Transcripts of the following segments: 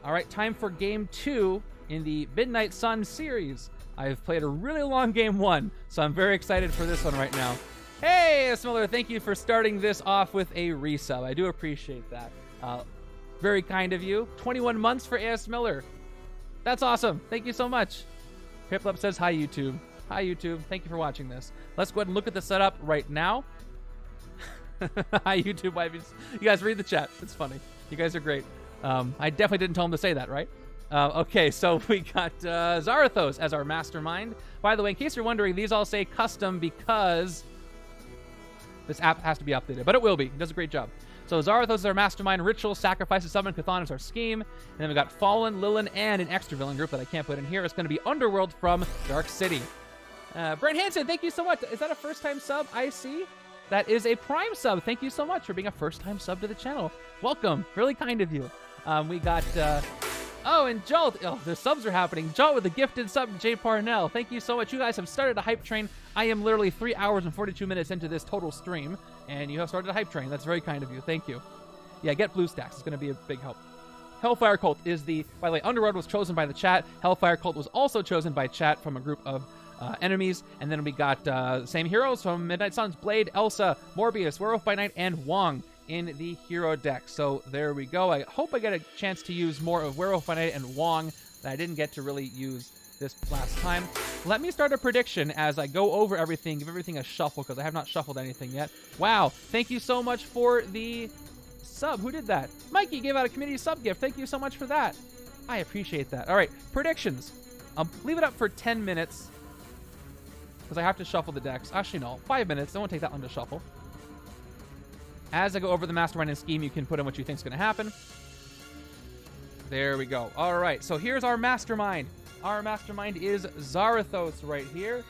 All right, time for game 2 in the Midnight Sun series. I've played a really long game 1, so I'm very excited for this one right now. Hey, AS Miller, thank you for starting this off with a resub. I do appreciate that. Very kind of you. 21 months for AS Miller. That's awesome. Thank you so much. Hiplop says, hi, YouTube. Hi, YouTube. Thank you for watching this. Let's go ahead and look at the setup right now. Hi, YouTube. You guys read the chat. It's funny. You guys are great. I definitely didn't tell him to say that, right? Okay, so we got Zarathos as our mastermind. By the way, in case you're wondering, these all say custom because this app has to be updated, but it will be. He does a great job. So Zarathos is our mastermind. Ritual, Sacrifices, Summon, Chthon is our scheme. And then we got Fallen, Lilin, and an extra villain group that I can't put in here. It's going to be Underworld from Dark City. Brent Hansen, thank you so much. Is that a first-time sub? I see. That is a Prime sub. Thank you so much for being a first-time sub to the channel. Welcome. Really kind of you. We got... Oh, and Jolt. Oh, the subs are happening. Jolt with a gifted sub to Jay Parnell. Thank you so much. You guys have started a hype train. I am literally 3 hours and 42 minutes into this total stream, and you have started a hype train. That's very kind of you. Thank you. Yeah, get blue stacks. It's going to be a big help. Hellfire Cult is the... By the way, Underworld was chosen by the chat. Hellfire Cult was also chosen by chat from a group of enemies. And then we got same heroes from Midnight Suns, Blade, Elsa, Morbius, Werewolf by Night, and Wong in the hero deck. So there we go. I hope I get a chance to use more of Werewolf by Night and Wong that I didn't get to really use this last time. Let me start a prediction as I go over everything, give everything a shuffle because I have not shuffled anything yet. Wow, thank you so much for the sub. Who did that? Mikey gave out a community sub gift. Thank you so much for that. I appreciate that. All right, predictions. I'll leave it up for 10 minutes because I have to shuffle the decks. Actually, no, 5 minutes. It won't take that long to shuffle. As I go over the mastermind and scheme, you can put in what you think is going to happen. There we go. All right, so here's our mastermind. Our mastermind is Zarathos right here.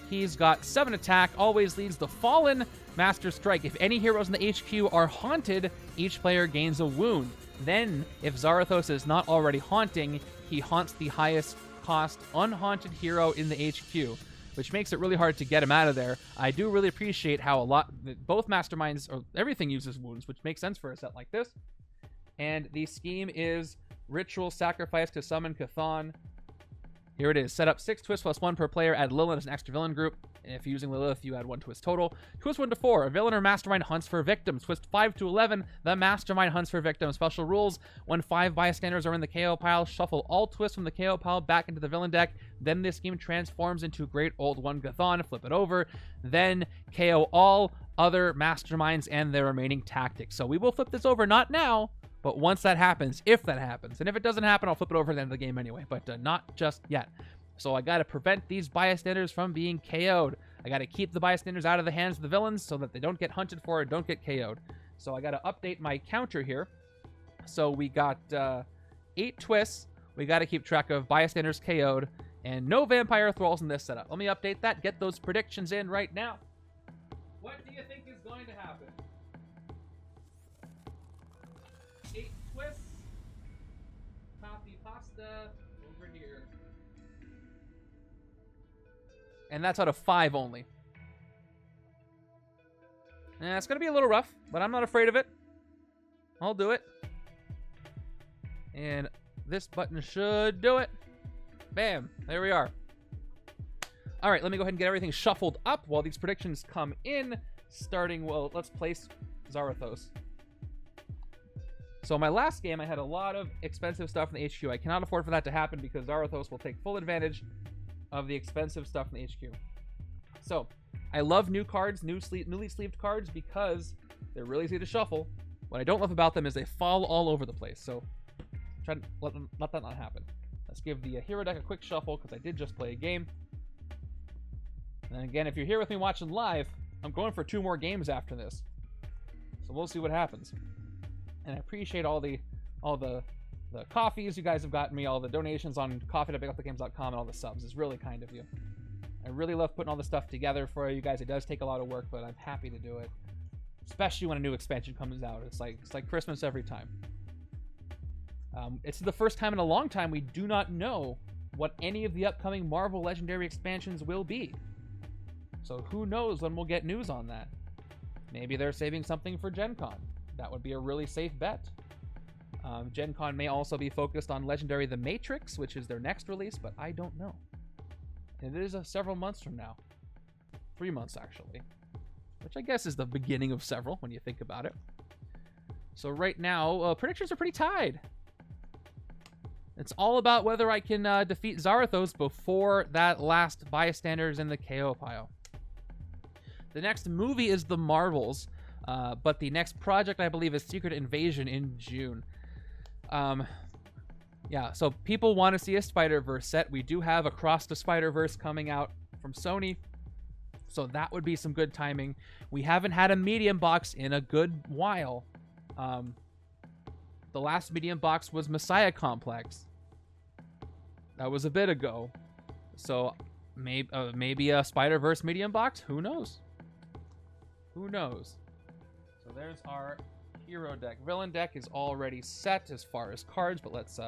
He's got 7 attack, always leads the Fallen Master Strike. If any heroes in the HQ are haunted, each player gains a wound. Then, if Zarathos is not already haunting, he haunts the highest cost unhaunted hero in the HQ, which makes it really hard to get him out of there. I do really appreciate how both masterminds, or everything uses wounds, which makes sense for a set like this. And the scheme is Ritual, Sacrifice to Summon Chthon. Here it is. Set up 6 twists plus 1 per player. Add Lilin as an extra villain group. And if you're using Lilith, you add 1 twist total. Twist 1 to 4. A villain or mastermind hunts for victims. Twist 5 to 11. The mastermind hunts for victims. Special rules. When 5 bystanders are in the KO pile, shuffle all twists from the KO pile back into the villain deck. Then this scheme transforms into Great Old One Chthon. Flip it over. Then KO all other masterminds and their remaining tactics. So we will flip this over. Not now, but once that happens, if that happens. And if it doesn't happen, I'll flip it over at the end of the game anyway, but not just yet. So I got to prevent these bystanders from being KO'd. I got to keep the bystanders out of the hands of the villains so that they don't get hunted for or don't get KO'd. So I got to update my counter here. So we got 8 twists. We got to keep track of bystanders KO'd and no vampire thralls in this setup. Let me update that, get those predictions in right now. What do you think is going to happen? 8 twists. Copy pasta over here. And that's out of 5 only. It's going to be a little rough, but I'm not afraid of it. I'll do it. And this button should do it. Bam. There we are. All right, let me go ahead and get everything shuffled up while these predictions come in. Starting, well, let's place Zarathos. So my last game, I had a lot of expensive stuff in the HQ. I cannot afford for that to happen because Zarathos will take full advantage of the expensive stuff in the HQ. So I love new cards, newly sleeved cards, because they're really easy to shuffle. What I don't love about them is they fall all over the place. So try to let that not happen. Let's give the hero deck a quick shuffle because I did just play a game. And again, if you're here with me watching live, I'm going for 2 more games after this. So we'll see what happens. And I appreciate all the coffees you guys have gotten me, all the donations on coffee.bigupthegames.com, and all the subs. It's really kind of you. I really love putting all this stuff together for you guys. It does take a lot of work, but I'm happy to do it. Especially when a new expansion comes out. It's like Christmas every time. It's the first time in a long time we do not know what any of the upcoming Marvel Legendary expansions will be. So who knows when we'll get news on that. Maybe they're saving something for Gen Con. That would be a really safe bet. Gen Con may also be focused on Legendary The Matrix, which is their next release, but I don't know. And it is several months from now. 3 months, actually. Which I guess is the beginning of several, when you think about it. So right now, predictions are pretty tied. It's all about whether I can defeat Zarathos before that last bystanders in the KO pile. The next movie is The Marvels, but the next project, I believe, is Secret Invasion in June. Yeah, so people want to see a Spider-Verse set. We do have Across the Spider-Verse coming out from Sony, so that would be some good timing. We haven't had a medium box in a good while. The last medium box was Messiah Complex. That was a bit ago. So maybe a Spider-Verse medium box? Who knows? Who knows? So there's our hero deck. Villain deck is already set as far as cards, but let's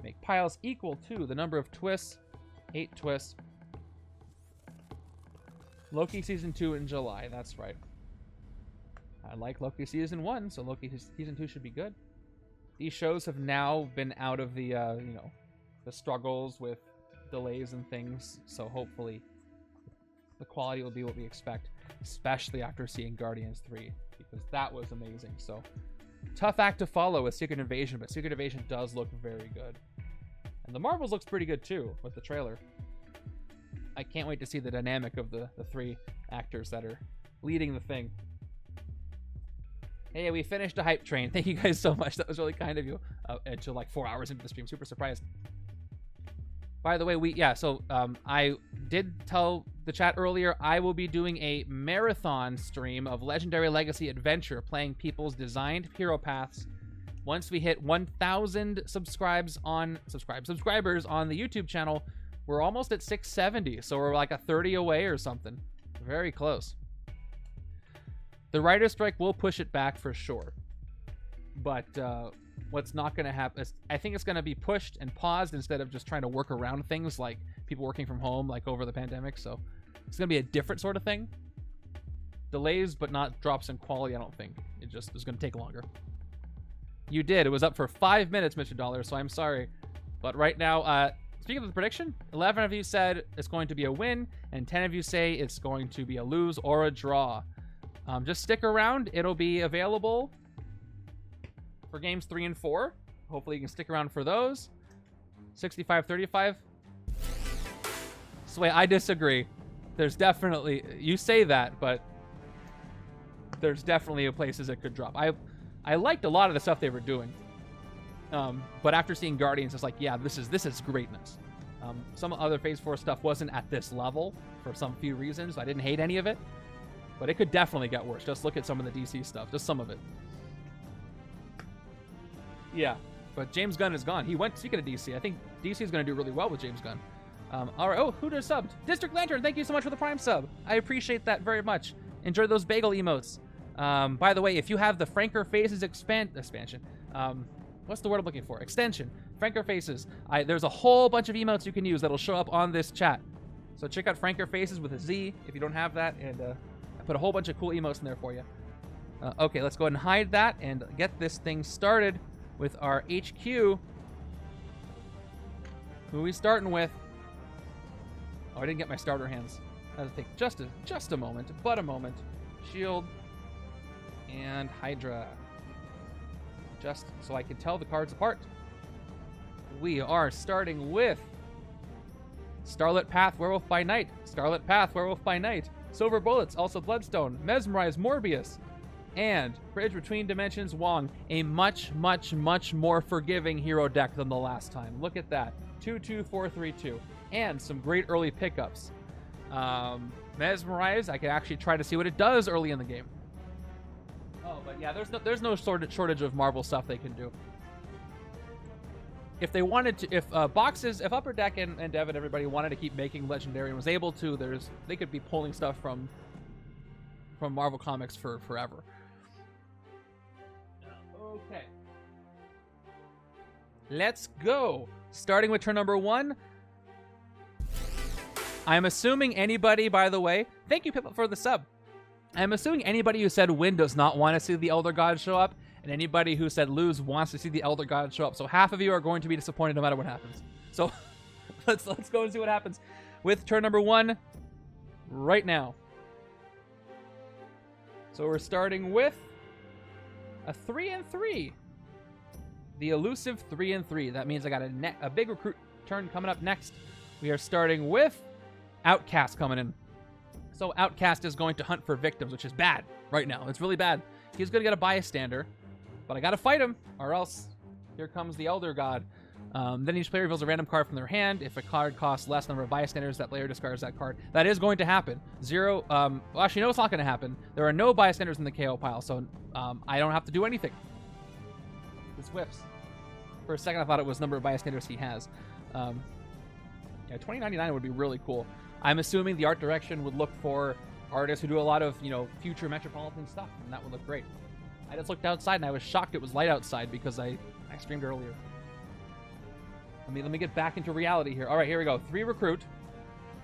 make piles equal to the number of twists. 8 twists. Loki Season 2 in July. That's right. I like Loki Season 1, so Loki Season 2 should be good. These shows have now been out of the, the struggles with delays and things, so hopefully the quality will be what we expect, especially after seeing Guardians 3, because that was amazing. So, tough act to follow with Secret Invasion, but Secret Invasion does look very good. And The Marvels looks pretty good, too, with the trailer. I can't wait to see the dynamic of the 3 actors that are leading the thing. Hey, we finished a hype train. Thank you guys so much. That was really kind of you. Until like 4 hours into the stream. Super surprised. By the way, I did tell the chat earlier, I will be doing a marathon stream of Legendary Legacy Adventure, playing people's designed hero paths. Once we hit 1,000 subscribers on the YouTube channel, we're almost at 670, so we're like a 30 away or something. Very close. The writer's strike will push it back for sure. But what's not going to happen is I think it's going to be pushed and paused instead of just trying to work around things like people working from home like over the pandemic. So it's going to be a different sort of thing. Delays, but not drops in quality, I don't think. It just is going to take longer. You did. It was up for 5 minutes, Mr. Dollar, so I'm sorry. But right now, speaking of the prediction, 11 of you said it's going to be a win, and 10 of you say it's going to be a lose or a draw. Just stick around. It'll be available for games 3 and 4. Hopefully you can stick around for those. 65-35. Sway, I disagree. There's definitely... You say that, but there's definitely places it could drop. I liked a lot of the stuff they were doing. But after seeing Guardians, it's like, yeah, this is greatness. Some other Phase 4 stuff wasn't at this level for some few reasons. I didn't hate any of it. But it could definitely get worse. Just look at some of the DC stuff. Just some of it. Yeah. But James Gunn is gone. He went, speaking of DC, I think DC is going to do really well with James Gunn. All right. Oh, who just subbed? District Lantern, thank you so much for the Prime sub. I appreciate that very much. Enjoy those bagel emotes. By the way, if you have the Franker Faces expansion, what's the word I'm looking for? Extension. Franker Faces. There's a whole bunch of emotes you can use that'll show up on this chat. So check out Franker Faces with a Z if you don't have that, and I put a whole bunch of cool emotes in there for you. Okay, let's go ahead and hide that and get this thing started with our HQ. Who are we starting with? Oh, I didn't get my starter hands. That'll take just a moment, but a moment. Shield and Hydra. Just so I can tell the cards apart. We are starting with Starlit Path, Werewolf by Night. Scarlet Path, Werewolf by Night. Silver Bullets, also Bloodstone. Mesmerize, Morbius. And Bridge Between Dimensions, Wong. A much, much, much more forgiving hero deck than the last time. Look at that. 2-2-4-3-2. And some great early pickups. Mesmerize, I can actually try to see what it does early in the game. Oh, but yeah, there's no shortage of Marvel stuff they can do. If they wanted to, if Upper Deck and Devin, everybody wanted to keep making Legendary and was able to, they could be pulling stuff from Marvel Comics for forever. Okay. Let's go. Starting with turn number 1. I'm assuming anybody, by the way, thank you, Pippa, for the sub. I'm assuming anybody who said win does not want to see the Elder Gods show up. And anybody who said lose wants to see the Elder God show up. So half of you are going to be disappointed no matter what happens. So let's go and see what happens with turn number 1 right now. So we're starting with a 3-3. The elusive 3-3. That means I got a big recruit turn coming up next. We are starting with Outcast coming in. So Outcast is going to hunt for victims, which is bad right now. It's really bad. He's going to get a bystander, but I got to fight him, or else here comes the Elder God. Then each player reveals a random card from their hand. If a card costs less number of bystanders, that player discards that card. That is going to happen. Well, actually, no, it's not going to happen. There are no bystanders in the KO pile, so I don't have to do anything. This whiffs. For a second, I thought it was number of bystanders he has. Yeah, 2099 would be really cool. I'm assuming the art direction would look for artists who do a lot of, future Metropolitan stuff, and that would look great. I just looked outside, and I was shocked it was light outside because I streamed earlier. Let me get back into reality here. All right, here we go. 3 recruit,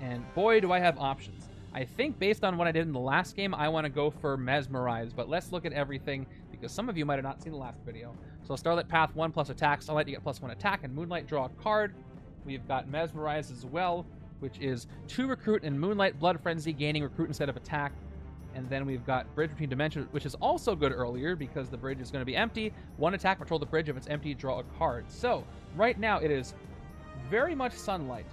and boy, do I have options. I think based on what I did in the last game, I want to go for Mesmerize, but let's look at everything because some of you might have not seen the last video. So Starlit Path 1 plus attack. Starlight, you get +1 attack, and Moonlight, draw a card. We've got Mesmerize as well, which is 2 recruit and Moonlight Blood Frenzy, gaining recruit instead of attack. And then we've got Bridge Between Dimensions, which is also good earlier because the bridge is going to be empty. 1 attack, patrol the bridge. If it's empty, draw a card. So right now it is very much Sunlight.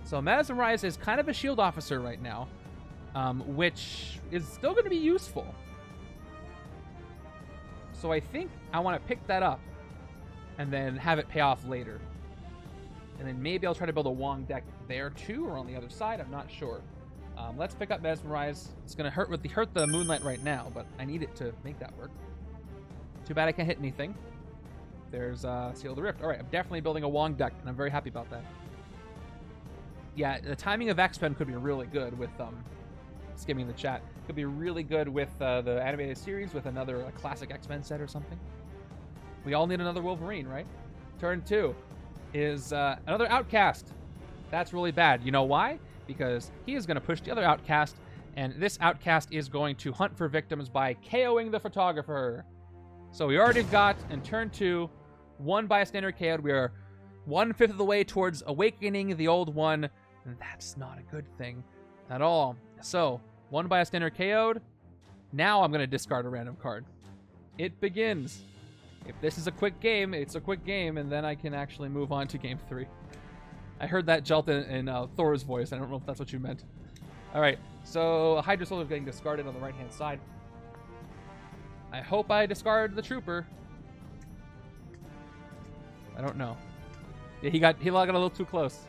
So Mesmerize is kind of a shield officer right now, which is still going to be useful. So I think I want to pick that up and then have it pay off later. And then maybe I'll try to build a Wong deck there too, or on the other side. I'm not sure. Let's pick up Mesmerize. It's going to hurt the Moonlight right now, but I need it to make that work. Too bad I can't hit anything. There's Seal of the Rift. All right, I'm definitely building a Wong deck, and I'm very happy about that. Yeah, the timing of X-Men could be really good with skimming the chat. Could be really good with the animated series with another classic X-Men set or something. We all need another Wolverine, right? Turn 2 is another Outcast. That's really bad. You know why? Because he is going to push the other Outcast, and this Outcast is going to hunt for victims by KOing the Photographer. So we already got, in turn 2, 1 bystander KO'd. We are 1/5 of the way towards awakening the old one, and that's not a good thing at all. So, 1 bystander KO'd. Now I'm going to discard a random card. It begins. If this is a quick game, it's a quick game, and then I can actually move on to game 3. I heard that Jelt in Thor's voice. I don't know if that's what you meant. All right, so Hydra Soul is getting discarded on the right-hand side. I hope I discard the Trooper. I don't know. Yeah, he got a little too close.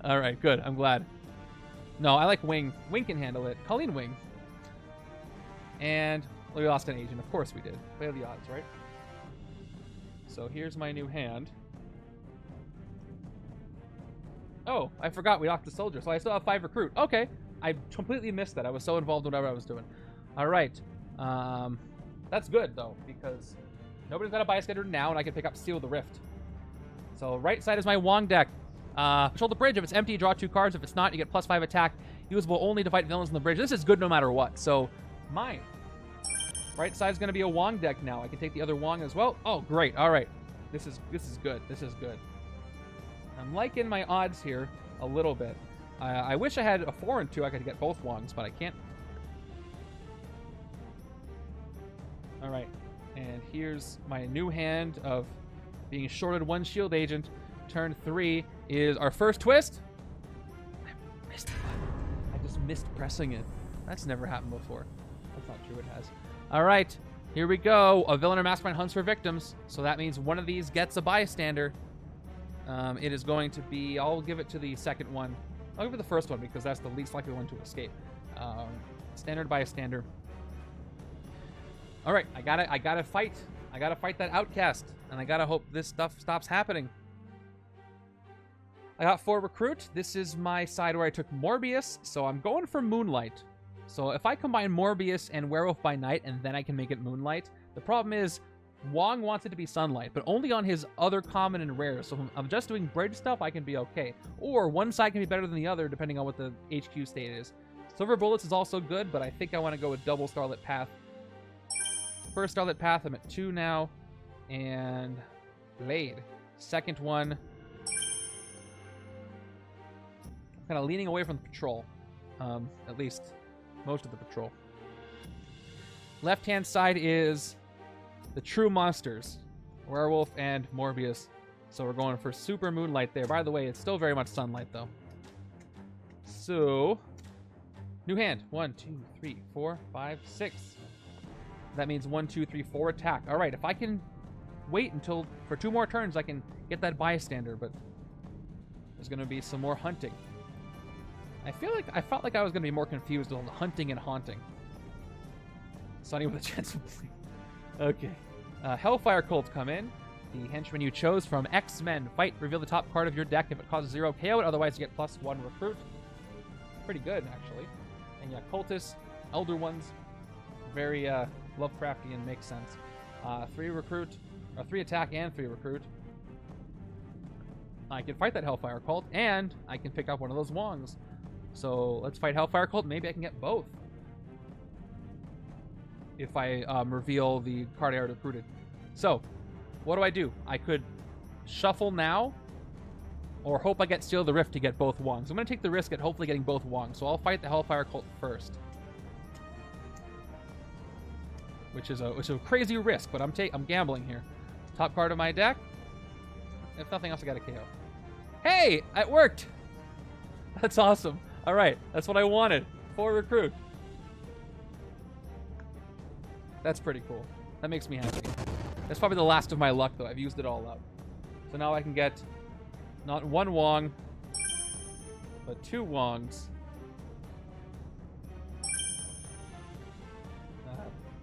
All right, good. I'm glad. No, I like Wing. Wing can handle it. Colleen Wing. And we lost an agent. Of course we did. Play the odds, right? So here's my new hand. Oh, I forgot we locked the soldier, so I still have 5 recruit. Okay, I completely missed that. I was so involved in whatever I was doing. All right, that's good though because nobody's got a bystander now, and I can pick up Seal the Rift. So right side is my Wong deck. Patrol the bridge. If it's empty, draw 2 cards. If it's not, you get +5 attack. Usable only to fight villains on the bridge. This is good no matter what. So mine. Right side is going to be a Wong deck now. I can take the other Wong as well. Oh, great. All right. This is good. This is good. I'm liking my odds here a little bit. I wish I had a 4 and 2. I could get both Wongs, but I can't. All right. And here's my new hand of being shorted 1 shield agent. Turn 3 is our first twist. I missed it. I just missed pressing it. That's never happened before. That's not true. It has. All right. Here we go. A villain or mastermind hunts for victims. So that means one of these gets a bystander. It is going to be... I'll give it to the second one. I'll give it the first one because that's the least likely one to escape. Standard bystander. All right. I gotta fight. I gotta fight that Outcast. And I gotta hope this stuff stops happening. I got 4 recruit. This is my side where I took Morbius, so I'm going for Moonlight. So if I combine Morbius and Werewolf by Night, and then I can make it Moonlight, the problem is Wong wants it to be Sunlight, but only on his other common and rare. So if I'm just doing bridge stuff, I can be okay. Or one side can be better than the other, depending on what the HQ state is. Silver Bullets is also good, but I think I want to go with double Starlit Path. first Starlit Path, I'm at 2 now. And Blade. Second one. Kind of leaning away from the patrol. At least most of the patrol. Left-hand side is the true monsters. Werewolf and Morbius. So we're going for super moonlight there. By the way, it's still very much sunlight, though. So, new hand. 1, 2, 3, 4, 5, 6. That means 1, 2, 3, 4 attack. All right, if I can wait until for 2 more turns, I can get that bystander, but there's going to be some more hunting. I felt like I was going to be more confused on hunting and haunting. Sunny with a chance of bleed. Okay. Hellfire cults come in. The henchman you chose from X-Men. Fight, reveal the top card of your deck. If it causes 0, KO it. Otherwise, you get +1 recruit. Pretty good, actually. And yeah, cultists, elder ones. Very Lovecraftian, makes sense. 3 recruit, or 3 attack and 3 recruit. I can fight that Hellfire cult, and I can pick up one of those Wongs. So let's fight Hellfire cult. Maybe I can get both. If I reveal the card I already recruited. So, what do? I could shuffle now, or hope I get Seal the Rift to get both Wongs. I'm going to take the risk at hopefully getting both Wongs. So I'll fight the Hellfire cult first. Which is a crazy risk, but I'm gambling here. Top card of my deck. If nothing else, I got a KO. Hey! It worked! That's awesome. Alright, that's what I wanted. 4 recruit. That's pretty cool. That makes me happy. That's probably the last of my luck, though. I've used it all up. So now I can get not 1 Wong, but 2 Wongs.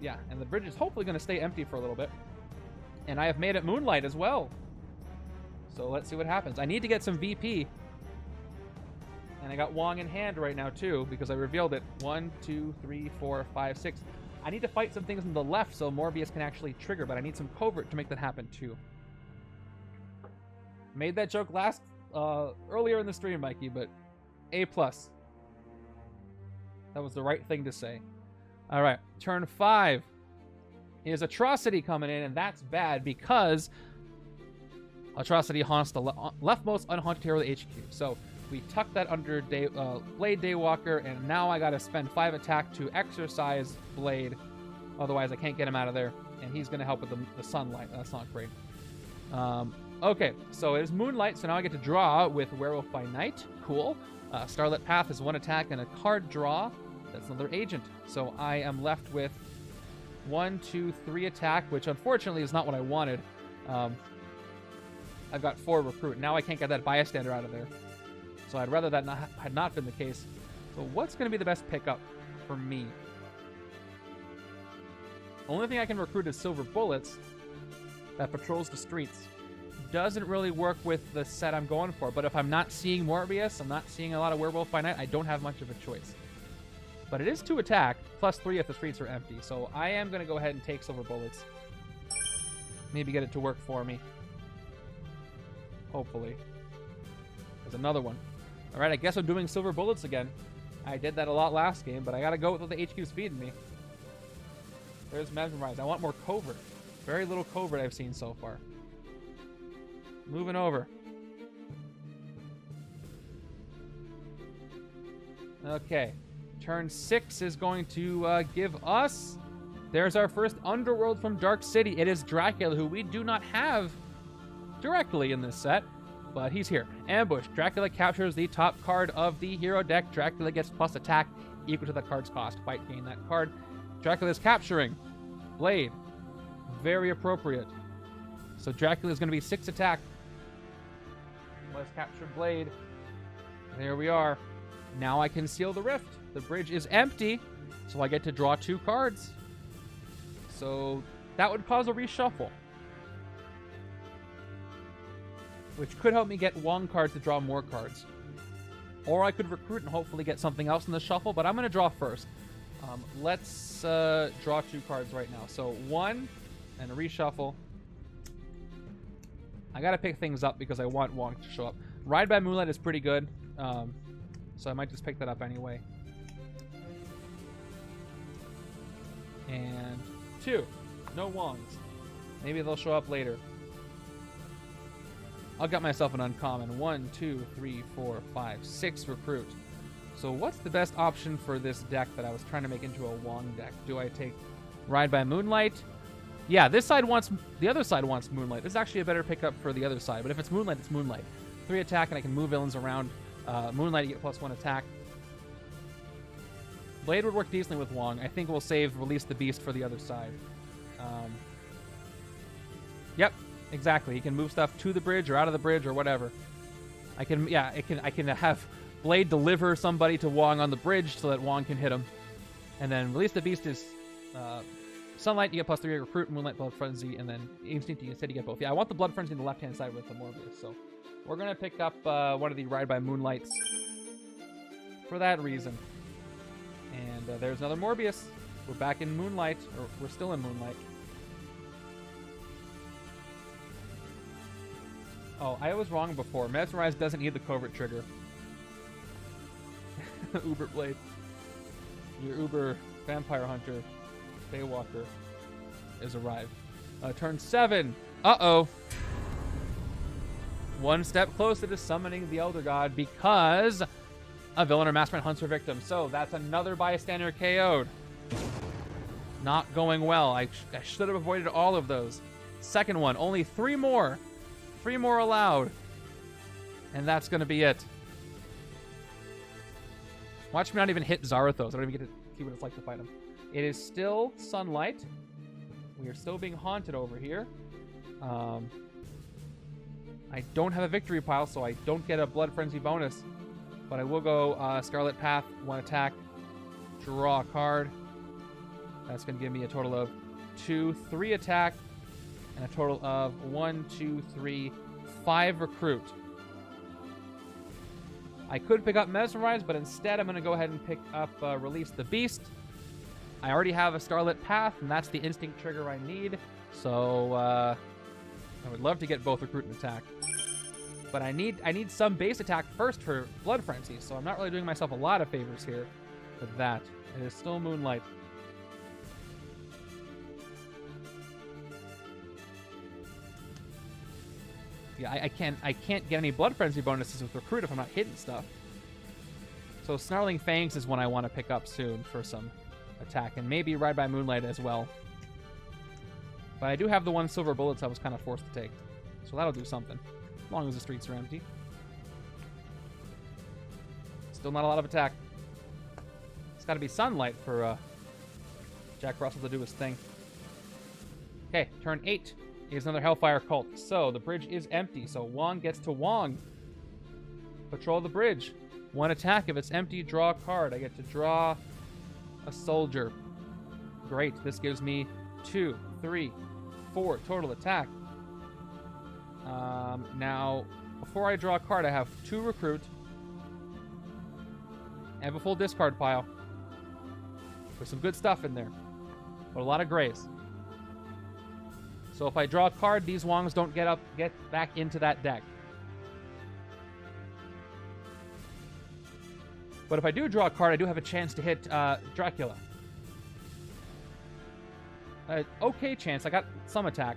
Yeah, and the bridge is hopefully going to stay empty for a little bit. And I have made it moonlight as well. So let's see what happens. I need to get some VP. And I got Wong in hand right now, too, because I revealed it. 1, 2, 3, 4, 5, 6. I need to fight some things on the left so Morbius can actually trigger, but I need some covert to make that happen, too. Made that joke earlier in the stream, Mikey, but A+. That was the right thing to say. All right, turn 5 is Atrocity coming in, and that's bad because Atrocity haunts the leftmost unhaunted hero of the HQ. So we tuck that under Blade Daywalker, and now I got to spend 5 attack to exercise Blade. Otherwise, I can't get him out of there, and he's going to help with the sunlight. That's not great. Okay, so it is Moonlight, so now I get to draw with Werewolf by Night. Cool. Starlit Path is 1 attack and a card draw. That's another agent. So I am left with 1, 2, 3 attack, which unfortunately is not what I wanted. I've got 4 recruit. Now I can't get that bystander out of there. So I'd rather that had not been the case. So what's going to be the best pickup for me? Only thing I can recruit is Silver Bullets that patrols the streets. Doesn't really work with the set I'm going for, but if I'm not seeing Morbius, I'm not seeing a lot of Werewolf by Night, I don't have much of a choice. But it is 2 attack, +3 if the streets are empty, so I am going to go ahead and take Silver Bullets. Maybe get it to work for me. Hopefully. There's another one. Alright, I guess I'm doing Silver Bullets again. I did that a lot last game, but I gotta go with what the HQ's feeding me. There's Mesmerize. I want more covert. Very little covert I've seen so far. Moving over. Okay. Turn 6 is going to give us... There's our first Underworld from Dark City. It is Dracula, who we do not have directly in this set, but he's here. Ambush. Dracula captures the top card of the hero deck. Dracula gets plus attack equal to the card's cost. Fight, gain that card. Dracula is capturing Blade. Very appropriate. So Dracula is going to be 6 attack. Let's capture Blade. There we are. Now I can seal the rift. The bridge is empty, so I get to draw 2 cards. So that would cause a reshuffle, which could help me get Wong cards to draw more cards. Or I could recruit and hopefully get something else in the shuffle, but I'm going to draw first. Let's draw 2 cards right now. So 1 and a reshuffle. I got to pick things up because I want Wong to show up. Ride by Moonlight is pretty good, so I might just pick that up anyway. And 2. No Wongs. Maybe they'll show up later. I'll get myself an uncommon. 1, 2, 3, 4, 5, 6 recruit. So what's the best option for this deck that I was trying to make into a Wong deck? Do I take Ride by Moonlight? Yeah, this side wants... The other side wants Moonlight. This is actually a better pickup for the other side. But if it's Moonlight, it's Moonlight. 3 attack, and I can move villains around. Moonlight, you get +1 attack. Blade would work decently with Wong. I think we'll save Release the Beast for the other side. Yep, exactly. He can move stuff to the bridge or out of the bridge or whatever. I can have Blade deliver somebody to Wong on the bridge so that Wong can hit him. And then Release the Beast is Sunlight, you get +3 recruit, Moonlight, Blood Frenzy, and then Instinct, you said you get both. Yeah, I want the Blood Frenzy on the left-hand side with the Morbius, so we're going to pick up one of the Ride by Moonlights for that reason. And there's another Morbius. We're back in Moonlight, or we're still in Moonlight. Oh, I was wrong before. Mesmerize doesn't need the covert trigger. Uber Blade. Your Uber Vampire Hunter, Daywalker, is arrived. Turn 7. Uh-oh. One step closer to summoning the Elder God because a villain or Mastermind hunts her victim. So that's another bystander KO'd. Not going well. I should have avoided all of those. Second one. Only 3 more. 3 more allowed. And that's going to be it. Watch me not even hit Zarathos. I don't even get to see what it's like to fight him. It is still Sunlight. We are still being haunted over here. I don't have a victory pile, so I don't get a Blood Frenzy bonus. But I will go Scarlet Path, 1 attack, draw a card. That's going to give me a total of 2, 3 attack, and a total of 1, 2, 3, 5 recruit. I could pick up Mesmerize, but instead I'm going to go ahead and pick up Release the Beast. I already have a Scarlet Path, and that's the Instinct trigger I need. So I would love to get both recruit and attack. But I need some base attack first for Blood Frenzy, so I'm not really doing myself a lot of favors here with that. It is still Moonlight. Yeah, I can't get any Blood Frenzy bonuses with recruit if I'm not hitting stuff. So Snarling Fangs is one I want to pick up soon for some attack, and maybe Ride by Moonlight as well. But I do have the 1 silver bullets I was kind of forced to take, so that'll do something, as long as the streets are empty. Still not a lot of attack. It's got to be Sunlight for Jack Russell to do his thing. Okay, turn 8. Here's another Hellfire cult. So the bridge is empty, so Wong gets to Wong. Patrol the bridge. 1 attack. If it's empty, draw a card. I get to draw a soldier. Great. This gives me 2, 3, 4 total attack. Now, before I draw a card, I have 2 recruit. I have a full discard pile. There's some good stuff in there, but a lot of grays. So if I draw a card, these Wongs don't get back into that deck. But if I do draw a card, I do have a chance to hit Dracula. Okay chance. I got some attack.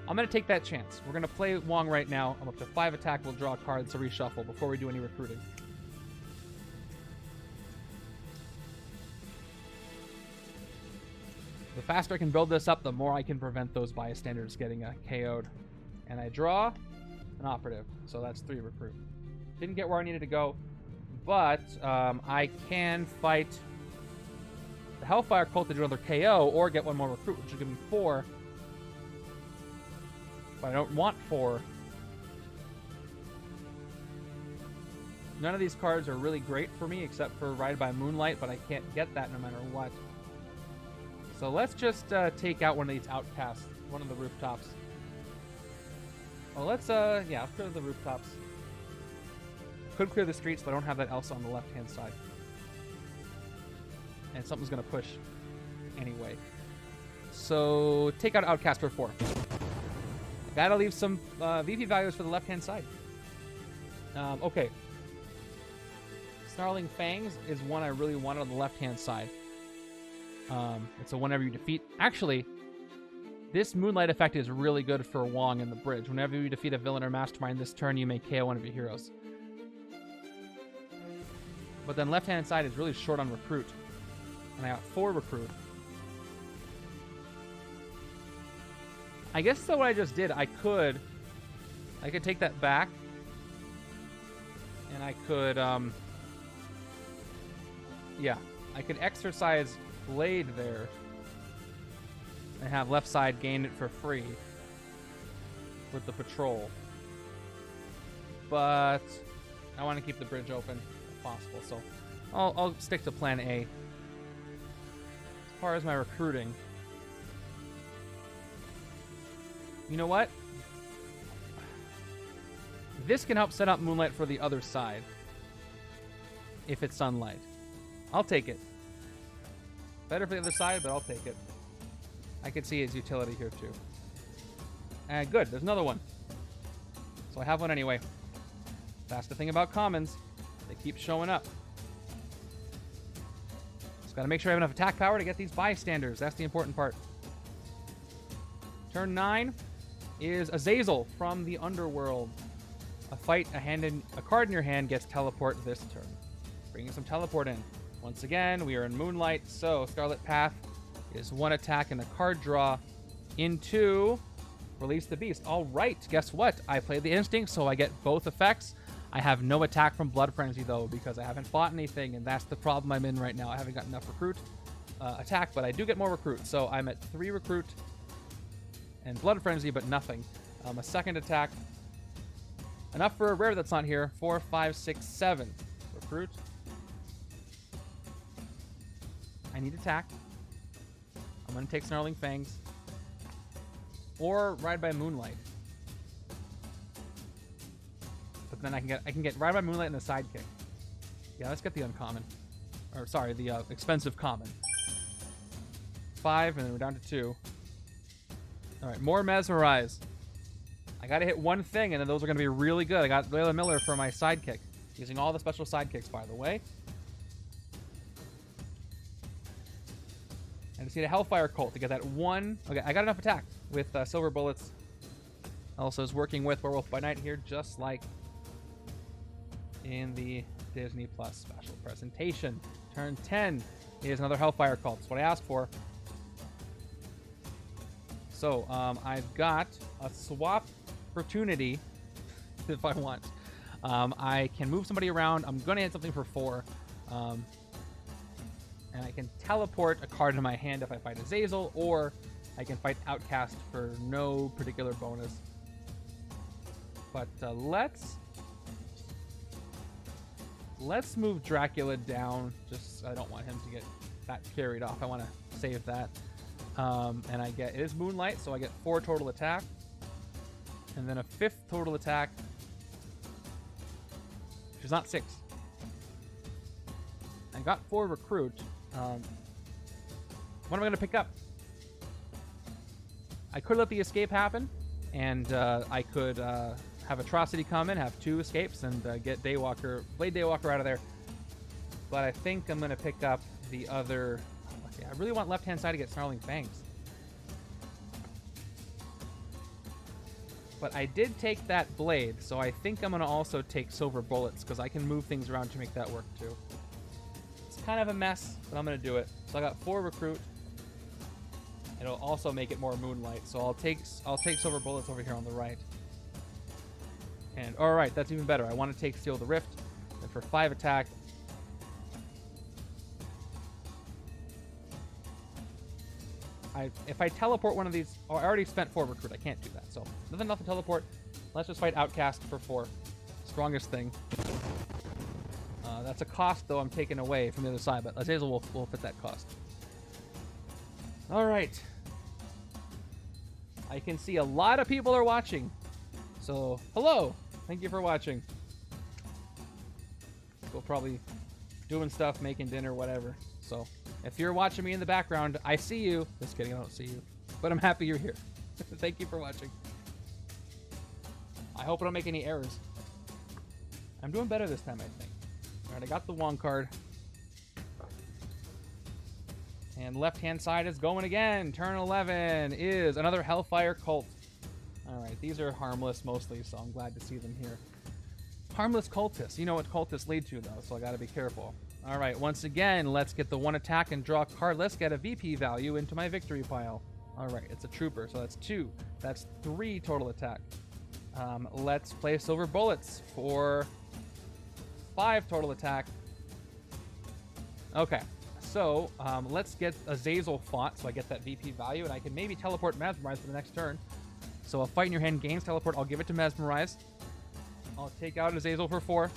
I'm going to take that chance. We're going to play Wong right now. I'm up to 5 attack. We'll draw a card to reshuffle before we do any recruiting. The faster I can build this up, the more I can prevent those bystanders getting KO'd. And I draw an operative, so that's 3 recruit. Didn't get where I needed to go, but I can fight the Hellfire cult to do another KO, or get 1 more recruit, which will give me 4. But I don't want 4. None of these cards are really great for me, except for Ride by Moonlight, but I can't get that no matter what. So let's just take out one of these outcasts, one of the rooftops. Well, let's clear the rooftops. Could clear the streets, but I don't have that Elsa on the left-hand side. And something's going to push anyway. So take out outcast for 4. Gotta leave some VP values for the left-hand side. Okay. Snarling Fangs is one I really wanted on the left-hand side. It's a whenever you defeat... Actually, This Moonlight effect is really good for Wong in the bridge. Whenever you defeat a villain or mastermind this turn, you may KO one of your heroes. But then left-hand side is really short on recruit. And I got 4 recruit. I guess that's what I just did. I could take that back. And I could, yeah. I could exercise Blade there. And have left side gain it for free. With the patrol. But I want to keep the bridge open if possible. So I'll stick to plan A. As far as my recruiting. You know what? This can help set up Moonlight for the other side. If it's Sunlight. I'll take it. Better for the other side, but I'll take it. I can see its utility here too. And good, there's another one. So I have one anyway. That's the thing about commons. They keep showing up. Just gotta make sure I have enough attack power to get these bystanders. That's the important part. Turn 9 is Azazel from the Underworld. A fight, a card in your hand gets teleport this turn. Bringing some teleport in. Once again, we are in Moonlight, so Scarlet Path is 1 attack and a card draw into Release the Beast. All right, guess what? I played the Instinct, so I get both effects. I have no attack from Blood Frenzy, though, because I haven't fought anything, and that's the problem I'm in right now. I haven't got enough recruit attack, but I do get more recruit, so I'm at 3 recruit and Blood Frenzy, but nothing. A second attack. Enough for a rare that's not here. 4, 5, 6, 7. Recruit. I need attack. I'm going to take Snarling Fangs. Or Ride by Moonlight. But then I can get Ride by Moonlight and a sidekick. Yeah, let's get the uncommon. Or sorry, the expensive common. 5, and then we're down to 2. Alright, more Mesmerize. I gotta hit one thing, and then those are gonna be really good. I got Layla Miller for my sidekick. Using all the special sidekicks, by the way. And to see the Hellfire Cult to get that one. Okay, I got enough attack with Silver Bullets. Elsa's working with Werewolf by Night here, just like in the Disney Plus special presentation. Turn 10 is another Hellfire Cult. That's what I asked for. So, I've got a swap opportunity if I want. I can move somebody around. I'm going to hit something for 4. And I can teleport a card in my hand if I fight Azazel, or I can fight Outcast for no particular bonus. But let's move Dracula down. Just I don't want him to get that carried off. I want to save that. And I get, it is Moonlight, so I get 4 total attack. And then a 5th total attack, which is not 6. I got 4 recruit. What am I going to pick up? I could let the escape happen, and I could have Atrocity come in, have 2 escapes, and get Daywalker, Blade Daywalker out of there. But I think I'm going to pick up the other. Okay, I really want left-hand side to get Snarling Fangs. But I did take that Blade, so I think I'm going to also take Silver Bullets, because I can move things around to make that work too. It's kind of a mess, but I'm going to do it. So I got 4 recruit. It'll also make it more Moonlight, so I'll take Silver Bullets over here on the right. And all right, that's even better. I want to take Seal the Rift, and for 5 attack. If I teleport one of these, oh, I already spent 4 recruit. I can't do that, so nothing to teleport. Let's just fight Outcast for 4. Strongest thing. That's a cost, though, I'm taking away from the other side, but Azazel will fit that cost. All right. I can see a lot of people are watching. So, hello. Thank you for watching. We'll probably doing stuff, making dinner, whatever. So, if you're watching me in the background, I see you. Just kidding, I don't see you. But I'm happy you're here. Thank you for watching. I hope I don't make any errors. I'm doing better this time, I think. All right, I got the Wong card. And left-hand side is going again. Turn 11 is another Hellfire cult. All right, these are harmless mostly, so I'm glad to see them here. Harmless cultists. You know what cultists lead to, though, so I got to be careful. All right, once again, let's get the 1 attack and draw a card. Let's get a VP value into my victory pile. All right, it's a trooper, so that's 2. That's 3 total attack. Let's play silver bullets for 5 total attack. Okay, so let's get a Zazel font, so I get that VP value, and I can maybe teleport Mesmerize for the next turn. So a Fight in Your Hand gains teleport. I'll give it to Mesmerize. I'll take out Azazel for 4.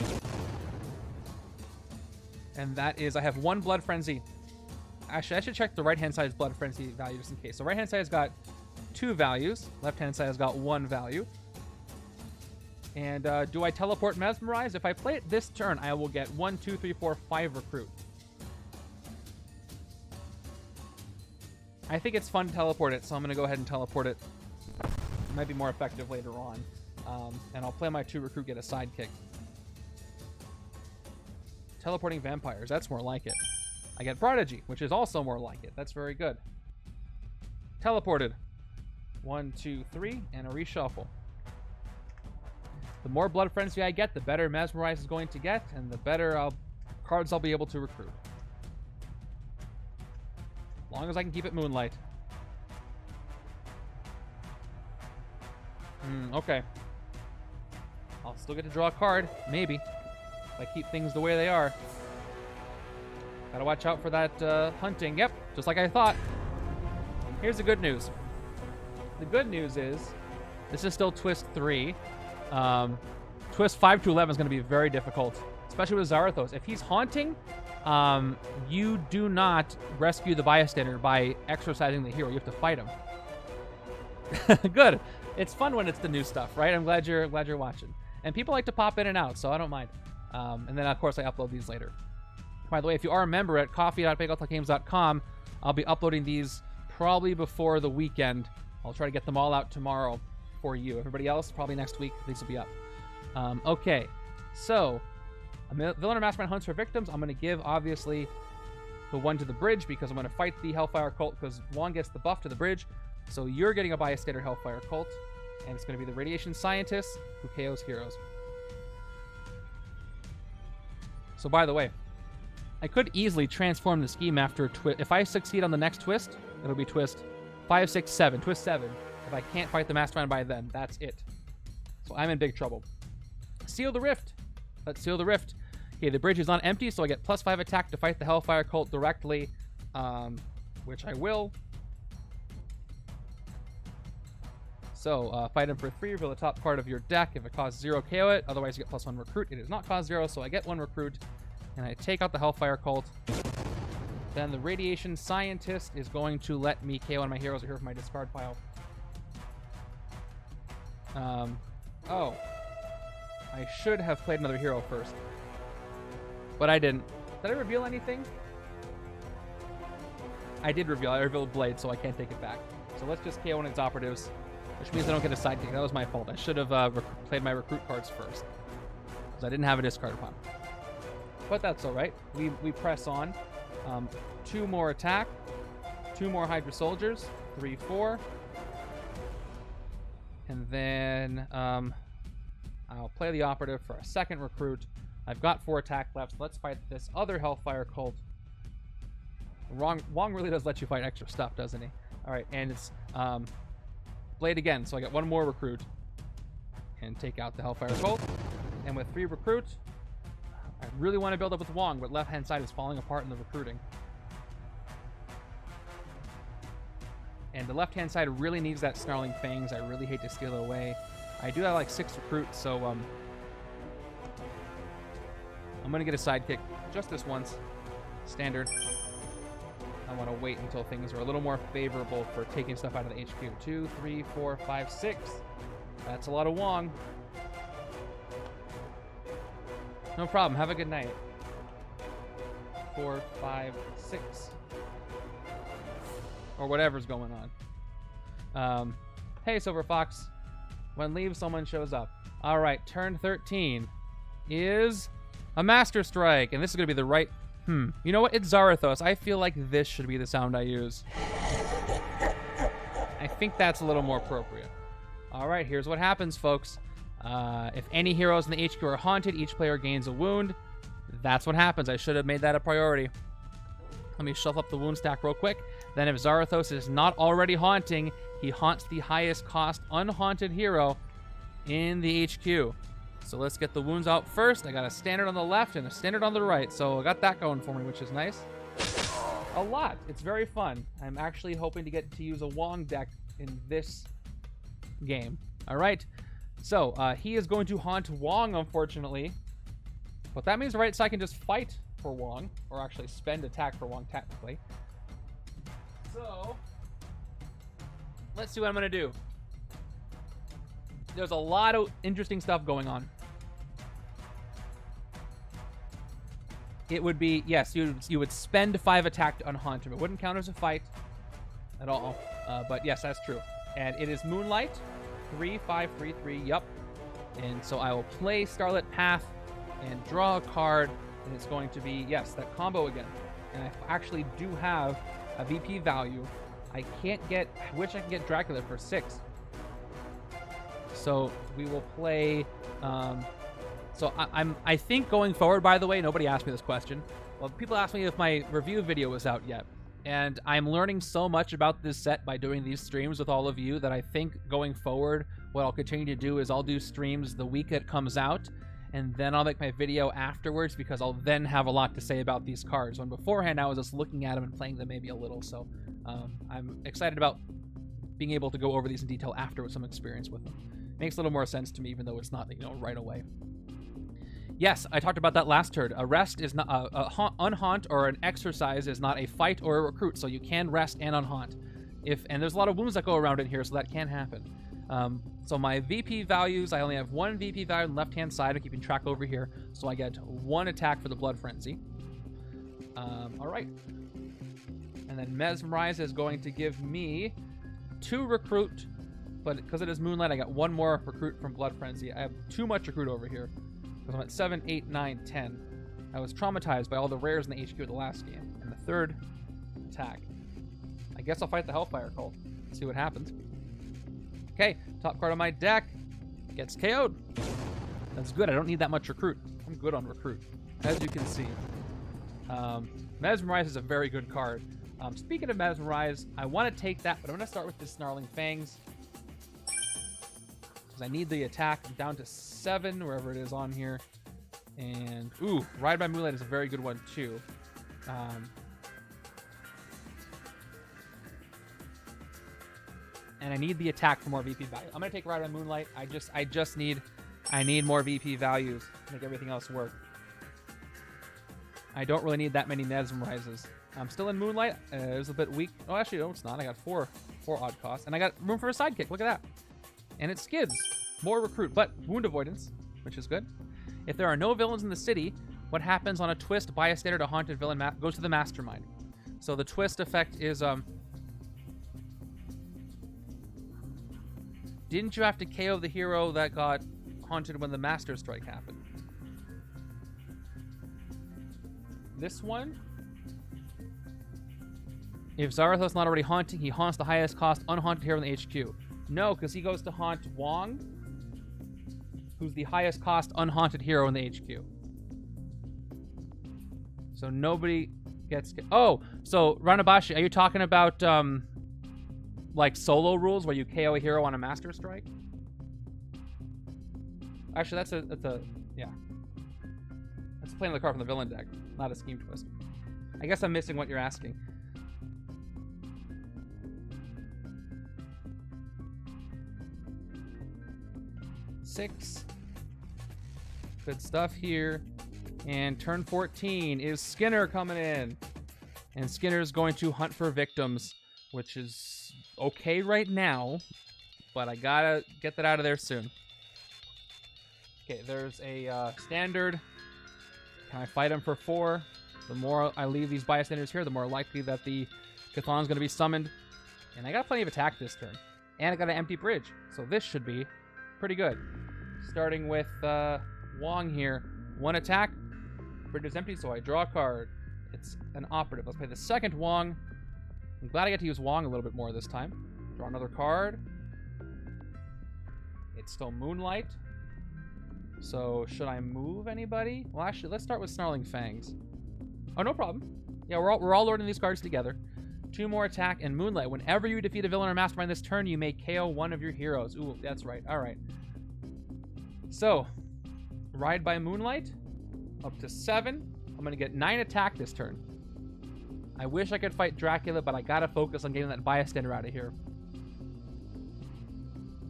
And that is, I have 1 Blood Frenzy. Actually, I should check the right-hand side's Blood Frenzy value just in case. So right-hand side has got 2 values. Left-hand side has got 1 value. And do I teleport Mesmerize? If I play it this turn, I will get 1, 2, 3, 4, 5 recruit. I think it's fun to teleport it, so I'm going to go ahead and teleport it. It might be more effective later on. And I'll play my 2 recruit, get a sidekick. Teleporting vampires, that's more like it. I get Prodigy, which is also more like it. That's very good. Teleported. 1, 2, 3, and a reshuffle. The more Blood Frenzy I get, the better Mesmerize is going to get, and the better cards I'll be able to recruit. As long as I can keep it Moonlight. Okay. I'll still get to draw a card, maybe, if I keep things the way they are. Gotta watch out for that hunting. Yep, just like I thought. Here's the good news. The good news is, this is still Twist 3. Twist 5 to 11 is going to be very difficult, especially with Zarathos. If he's haunting, you do not rescue the bystander by exorcising the hero. You have to fight him. Good. It's fun when it's the new stuff, right? I'm glad you're watching. And people like to pop in and out, so I don't mind. And then, of course, I upload these later. By the way, if you are a member at coffee.bageltalkgames.com, I'll be uploading these probably before the weekend. I'll try to get them all out tomorrow for you. Everybody else, probably next week, these will be up. Okay, so a villain or mastermind hunts for victims. I'm going to give, obviously, the 1 to the bridge because I'm going to fight the Hellfire cult because Wong gets the buff to the bridge. So you're getting a bystander Hellfire cult, and it's going to be the Radiation Scientist who KOs heroes. So by the way, I could easily transform the scheme after twist. If I succeed on the next twist, it'll be twist 5, 6, 7. Twist 7. If I can't fight the Mastermind by then, that's it. So I'm in big trouble. Seal the Rift. Let's seal the Rift. Okay, the bridge is not empty, so I get +5 attack to fight the Hellfire cult directly, which I will. So, fight him for 3, reveal the top card of your deck. If it costs 0, KO it. Otherwise, you get +1 recruit. It does not cost 0, so I get 1 recruit. And I take out the Hellfire cult. Then the Radiation Scientist is going to let me KO one of my heroes here from my discard pile. Oh. I should have played another hero first. But I didn't. Did I reveal anything? I did reveal. I revealed Blade, so I can't take it back. So let's just KO one of its operatives, which means I don't get a sidekick. That was my fault. I should have played my recruit cards first, because I didn't have a discard pile. But that's all right. We press on. 2 more attack. 2 more Hydra Soldiers. 3, 4. And then I'll play the operative for a second recruit. I've got 4 attack left. So let's fight this other Hellfire cult. Wong really does let you fight extra stuff, doesn't he? All right, and it's Blade again. So I got 1 more recruit and take out the Hellfire cult. And with 3 recruit, I really want to build up with Wong, but left-hand side is falling apart in the recruiting. And the left-hand side really needs that Snarling Fangs. I really hate to steal it away. I do have like 6 recruits, so I'm going to get a sidekick just this once. Standard. I want to wait until things are a little more favorable for taking stuff out of the HQ. 2, 3, 4, 5, 6. That's a lot of Wong. No problem. Have a good night. 4, 5, 6. Or whatever's going on. Hey, Silver Fox. When leaves, someone shows up. All right, turn 13 is a Master Strike. And this is going to be the right You know what? It's Zarathos. I feel like this should be the sound I use. I think that's a little more appropriate. All right, here's what happens, folks. If any heroes in the HQ are haunted, each player gains a wound. That's what happens. I should have made that a priority. Let me shuffle up the wound stack real quick. Then if Zarathos is not already haunting, he haunts the highest cost unhaunted hero in the HQ. So let's get the wounds out first. I got a standard on the left and a standard on the right. So I got that going for me, which is nice. A lot. It's very fun. I'm actually hoping to get to use a Wong deck in this game. All right. So he is going to haunt Wong, unfortunately. But that means the right side can just fight for Wong, or actually spend attack for Wong, technically. So let's see what I'm going to do. There's a lot of interesting stuff going on. It would be, yes, you would spend 5 attack to unhaunt him. It wouldn't count as a fight at all. But yes, that's true. And it is Moonlight. 3, 5, 3, 3, yup. And so I will play Starlit Path and draw a card. And it's going to be, yes, that combo again. And I actually do have a VP value. I wish I could get Dracula for 6. So we will play, so I think going forward, by the way, nobody asked me this question. Well, people asked me if my review video was out yet. And I'm learning so much about this set by doing these streams with all of you that I think going forward, what I'll continue to do is I'll do streams the week it comes out, and then I'll make my video afterwards because I'll then have a lot to say about these cards. When beforehand, I was just looking at them and playing them maybe a little. So I'm excited about being able to go over these in detail after with some experience with them. Makes a little more sense to me, even though it's not, right away. Yes, I talked about that last turn. A rest is not unhaunt, or an exercise is not a fight or a recruit, so you can rest and unhaunt. And there's a lot of wounds that go around in here, so that can happen. So my VP values, I only have 1 VP value on the left-hand side. I'm keeping track over here, so I get 1 attack for the Blood Frenzy. All right. And then Mesmerize is going to give me 2 recruit, but because it is Moonlight, I got 1 more recruit from Blood Frenzy. I have too much recruit over here. Because I'm at 7, 8, 9, 10. I was traumatized by all the rares in the HQ of the last game. And the 3rd attack. I guess I'll fight the Hellfire Cult. See what happens. Okay, top card on my deck gets KO'd. That's good. I don't need that much recruit. I'm good on recruit, as you can see. Mesmerize is a very good card. Speaking of Mesmerize, I want to take that, but I'm going to start with the Snarling Fangs. I need the attack. I'm down to 7, wherever it is on here. And, ooh, Ride by Moonlight is a very good one, too. And I need the attack for more VP value. I'm going to take Ride by Moonlight. I need more VP values to make everything else work. I don't really need that many Mesmerizes. I'm still in Moonlight. It was a bit weak. Oh, actually, no, it's not. I got 4 odd costs. And I got room for a sidekick. Look at that. And it skids. More recruit, but wound avoidance, which is good. If there are no villains in the city, what happens on a twist by a standard, a haunted villain goes to the Mastermind. So the twist effect is, didn't you have to KO the hero that got haunted when the Master Strike happened? This one? If Zarathos not already haunting, he haunts the highest cost unhaunted hero in the HQ. No, because he goes to haunt Wong, who's the highest cost unhaunted hero in the HQ. So nobody gets... Oh, so Ranabashi, are you talking about like solo rules where you KO a hero on a Master Strike? Actually, that's a yeah. That's playing the card from the villain deck, not a scheme twist. I guess I'm missing what you're asking. Six. Good stuff here. And turn 14 is Skinner coming in. And Skinner's going to hunt for victims, which is okay right now, but I gotta get that out of there soon. Okay, there's a standard. Can I fight him for 4? The more I leave these bystanders here, the more likely that the Chthon's gonna be summoned. And I got plenty of attack this turn. And I got an empty bridge, so this should be pretty good. Starting with Wong here. 1 attack. Bridge is empty, so I draw a card. It's an operative. Let's play the second Wong. I'm glad I get to use Wong a little bit more this time. Draw another card. It's still Moonlight. So should I move anybody? Well, actually, let's start with Snarling Fangs. Oh, no problem. Yeah, we're all lording these cards together. 2 more attack and Moonlight. Whenever you defeat a villain or mastermind this turn, you may KO one of your heroes. Ooh, that's right. All right. So, Ride by Moonlight, up to 7. I'm going to get 9 attack this turn. I wish I could fight Dracula, but I got to focus on getting that bystander out of here.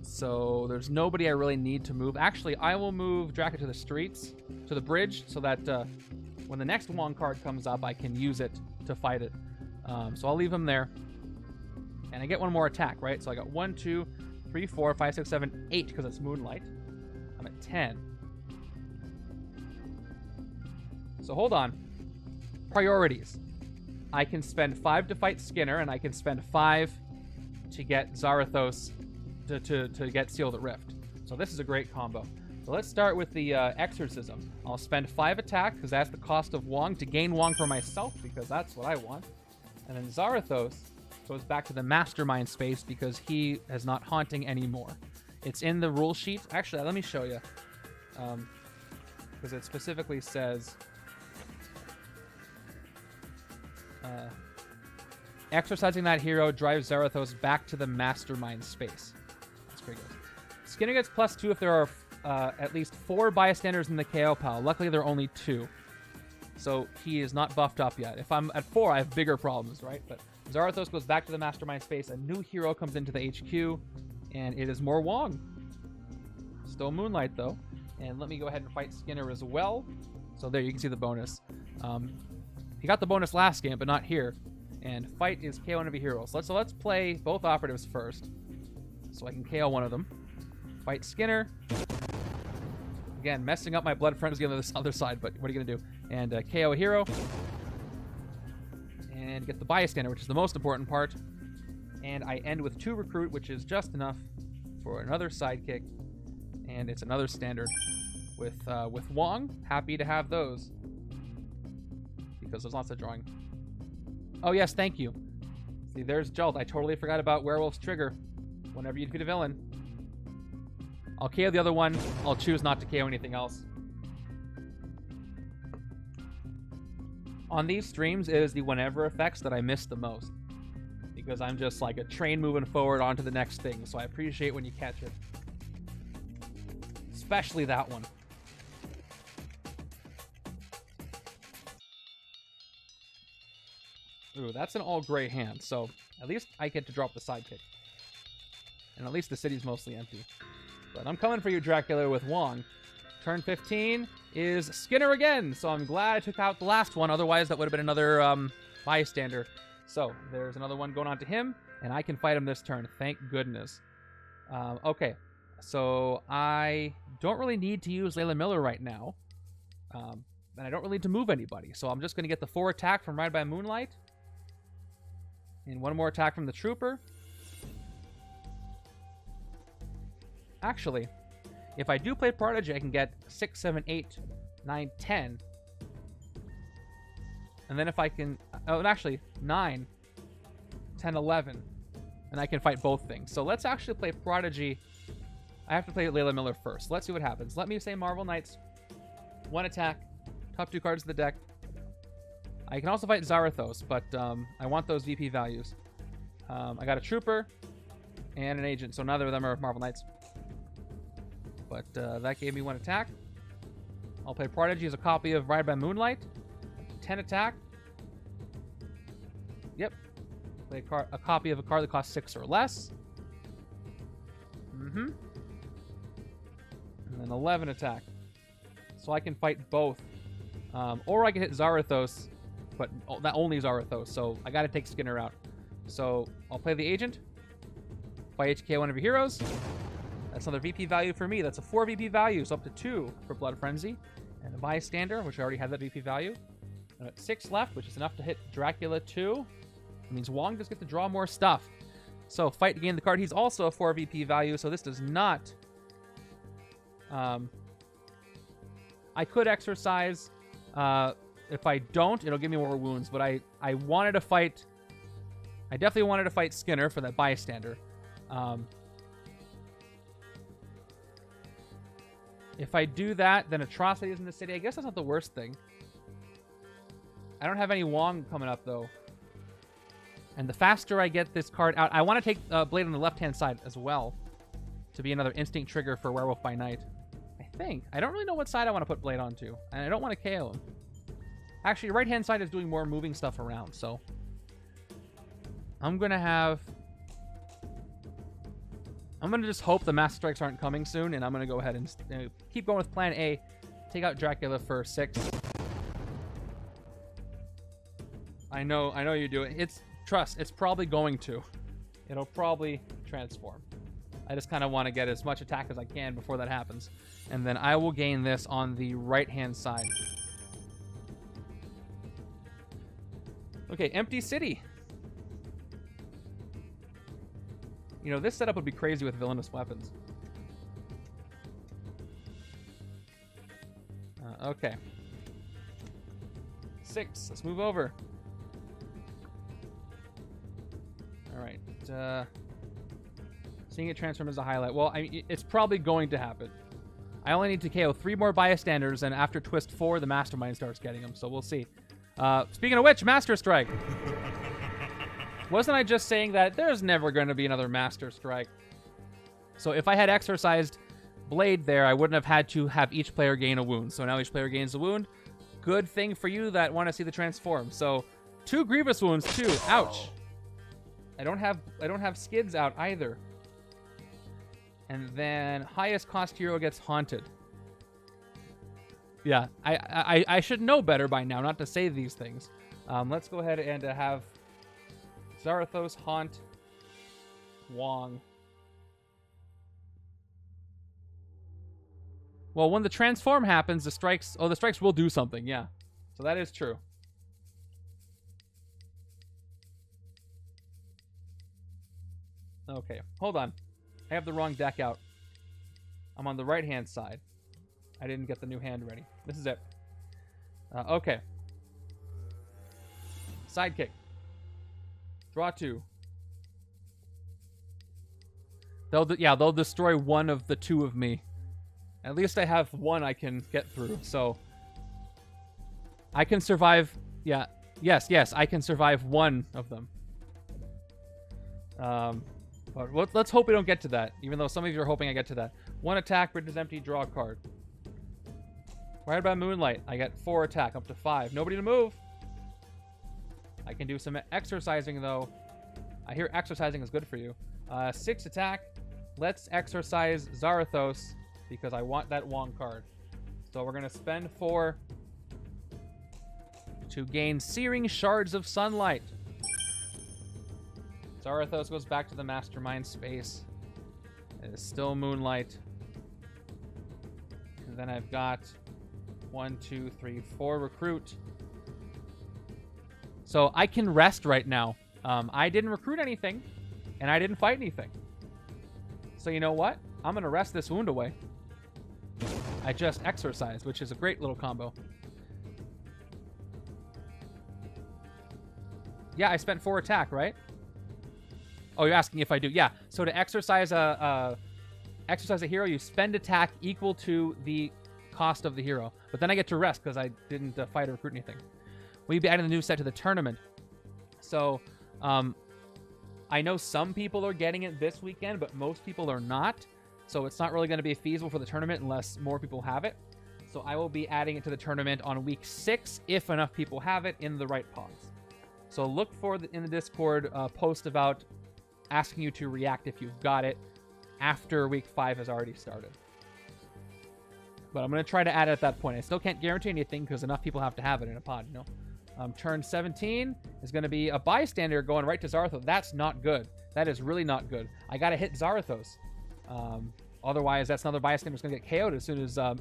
So, there's nobody I really need to move. Actually, I will move Dracula to the streets, to the bridge, so that when the next Wong card comes up, I can use it to fight it. So I'll leave him there. And I get 1 more attack, right? So I got 1, 2, 3, 4, 5, 6, 7, 8 because it's Moonlight. I'm at 10. So hold on. Priorities. I can spend 5 to fight Skinner, and I can spend 5 to get Zarathos to get Seal the Rift. So this is a great combo. So let's start with the Exorcism. I'll spend 5 attack because that's the cost of Wong to gain Wong for myself because that's what I want. And then Zarathos goes back to the Mastermind space because he is not haunting anymore. It's in the rule sheet. Actually, let me show you. Because it specifically says... exercising that hero drives Zarathos back to the Mastermind space. That's pretty good. Skinner gets +2 if there are at least 4 bystanders in the KO pile. Luckily, there are only 2. So he is not buffed up yet. If I'm at 4, I have bigger problems, right? But Zarathos goes back to the Mastermind space. A new hero comes into the HQ, and it is more Wong. Still Moonlight, though. And let me go ahead and fight Skinner as well. So there, you can see the bonus. He got the bonus last game, but not here. And fight is KO one of your heroes. So let's play both operatives first, so I can KO one of them. Fight Skinner. Again, messing up my blood frenzy on this other side, but what are you going to do? And KO a hero. And get the bystander, which is the most important part. And I end with 2 recruit, which is just enough for another sidekick. And it's another standard with Wong. Happy to have those. Because there's lots of drawing. Oh, yes, thank you. See, there's Jolt. I totally forgot about Werewolf's trigger. Whenever you defeat a villain. I'll KO the other one. I'll choose not to KO anything else. On these streams, it is the whenever effects that I miss the most. Because I'm just like a train moving forward onto the next thing. So I appreciate when you catch it. Especially that one. Ooh, that's an all-gray hand. So at least I get to drop the sidekick. And at least the city's mostly empty. But I'm coming for you, Dracula, with Wong. Turn 15 is Skinner again. So I'm glad I took out the last one. Otherwise, that would have been another bystander. So there's another one going on to him. And I can fight him this turn. Thank goodness. Okay. So I don't really need to use Layla Miller right now. And I don't really need to move anybody. So I'm just going to get the 4 attack from Ride by Moonlight. And 1 more attack from the Trooper. Actually, if I do play Prodigy, I can get 6, 7, 8, 9, 10. And then if I can... Oh, and actually, 9, 10, 11. And I can fight both things. So let's actually play Prodigy. I have to play Layla Miller first. Let's see what happens. Let me say Marvel Knights. 1 attack. Top 2 cards of the deck. I can also fight Zarathos, but I want those VP values. I got a Trooper and an Agent, so neither of them are Marvel Knights. But that gave me 1 attack. I'll play Prodigy as a copy of Ride by Moonlight. 10 attack. Yep. Play a copy of a card that costs 6 or less. And then 11 attack. So I can fight both. Or I can hit Zarathos, but that only Zarathos, so I gotta take Skinner out. So I'll play the Agent. By HK one of your heroes. That's another VP value for me. That's a 4 VP value, so up to 2 for Blood Frenzy. And the Bystander, which I already had that VP value. And at 6 left, which is enough to hit Dracula 2. It means Wong just gets to draw more stuff. So fight to gain the card. He's also a 4 VP value, so this does not... I could exercise If I don't, it'll give me more wounds. But I wanted to fight... I definitely wanted to fight Skinner for that bystander. If I do that, then Atrocities in the city. I guess that's not the worst thing. I don't have any Wong coming up, though. And the faster I get this card out... I want to take Blade on the left-hand side as well. To be another instinct trigger for Werewolf by Night. I think. I don't really know what side I want to put Blade onto. And I don't want to KO him. Actually, right-hand side is doing more moving stuff around, so... I'm going to have... I'm going to just hope the Master Strikes aren't coming soon, and I'm going to go ahead and keep going with Plan A. Take out Dracula for 6. I know you do it. Trust, it's probably going to. It'll probably transform. I just kind of want to get as much attack as I can before that happens. And then I will gain this on the right-hand side. Okay, empty city. You know, this setup would be crazy with villainous weapons. Okay. 6. Let's move over. All right. Seeing it transform is a highlight. Well, it's probably going to happen. I only need to KO 3 more bystanders, and after twist 4, the Mastermind starts getting them. So we'll see. Speaking of which, Master Strike. Wasn't I just saying that there's never going to be another Master Strike? So if I had exercised Blade there, I wouldn't have had to have each player gain a wound. So now each player gains a wound. Good thing for you that want to see the transform. So 2 Grievous wounds too. Ouch. I don't have Skids out either. And then highest cost hero gets Haunted. Yeah, I should know better by now not to say these things. Let's go ahead and have Zarathos, Haunt, Wong. Well, when the transform happens, the strikes will do something, yeah. So that is true. Okay, hold on. I have the wrong deck out. I'm on the right-hand side. I didn't get the new hand ready. This is it. Okay. Sidekick. Draw 2. They'll destroy one of the 2 of me. At least I have one I can get through, so... I can survive... Yeah. Yes, I can survive one of them. But let's hope we don't get to that, even though some of you are hoping I get to that. 1 attack, bridge is empty, draw a card. Right by Moonlight, I get 4 attack, up to 5. Nobody to move. I can do some exercising, though. I hear exercising is good for you. 6 attack. Let's exercise Zarathos, because I want that Wong card. So we're going to spend 4 to gain Searing Shards of Sunlight. Zarathos goes back to the Mastermind space. It is still Moonlight. And then I've got 1, 2, 3, 4 recruit. So I can rest right now. I didn't recruit anything, and I didn't fight anything. So you know what? I'm going to rest this wound away. I just exercised, which is a great little combo. Yeah, I spent 4 attack, right? Oh, you're asking if I do. Yeah, so to exercise a hero, you spend attack equal to the cost of the hero. But then I get to rest because I didn't fight or recruit anything. We'll be adding the new set to the tournament. So, I know some people are getting it this weekend, but most people are not. So it's not really going to be feasible for the tournament unless more people have it. So I will be adding it to the tournament on week 6 if enough people have it in the right pods. So look for in the Discord post about asking you to react if you've got it after week 5 has already started. But I'm going to try to add it at that point. I still can't guarantee anything because enough people have to have it in a pod, you know? Turn 17 is going to be a bystander going right to Zarathos. That's not good. That is really not good. I got to hit Zarathos. Otherwise, that's another bystander that's going to get KO'd as soon as a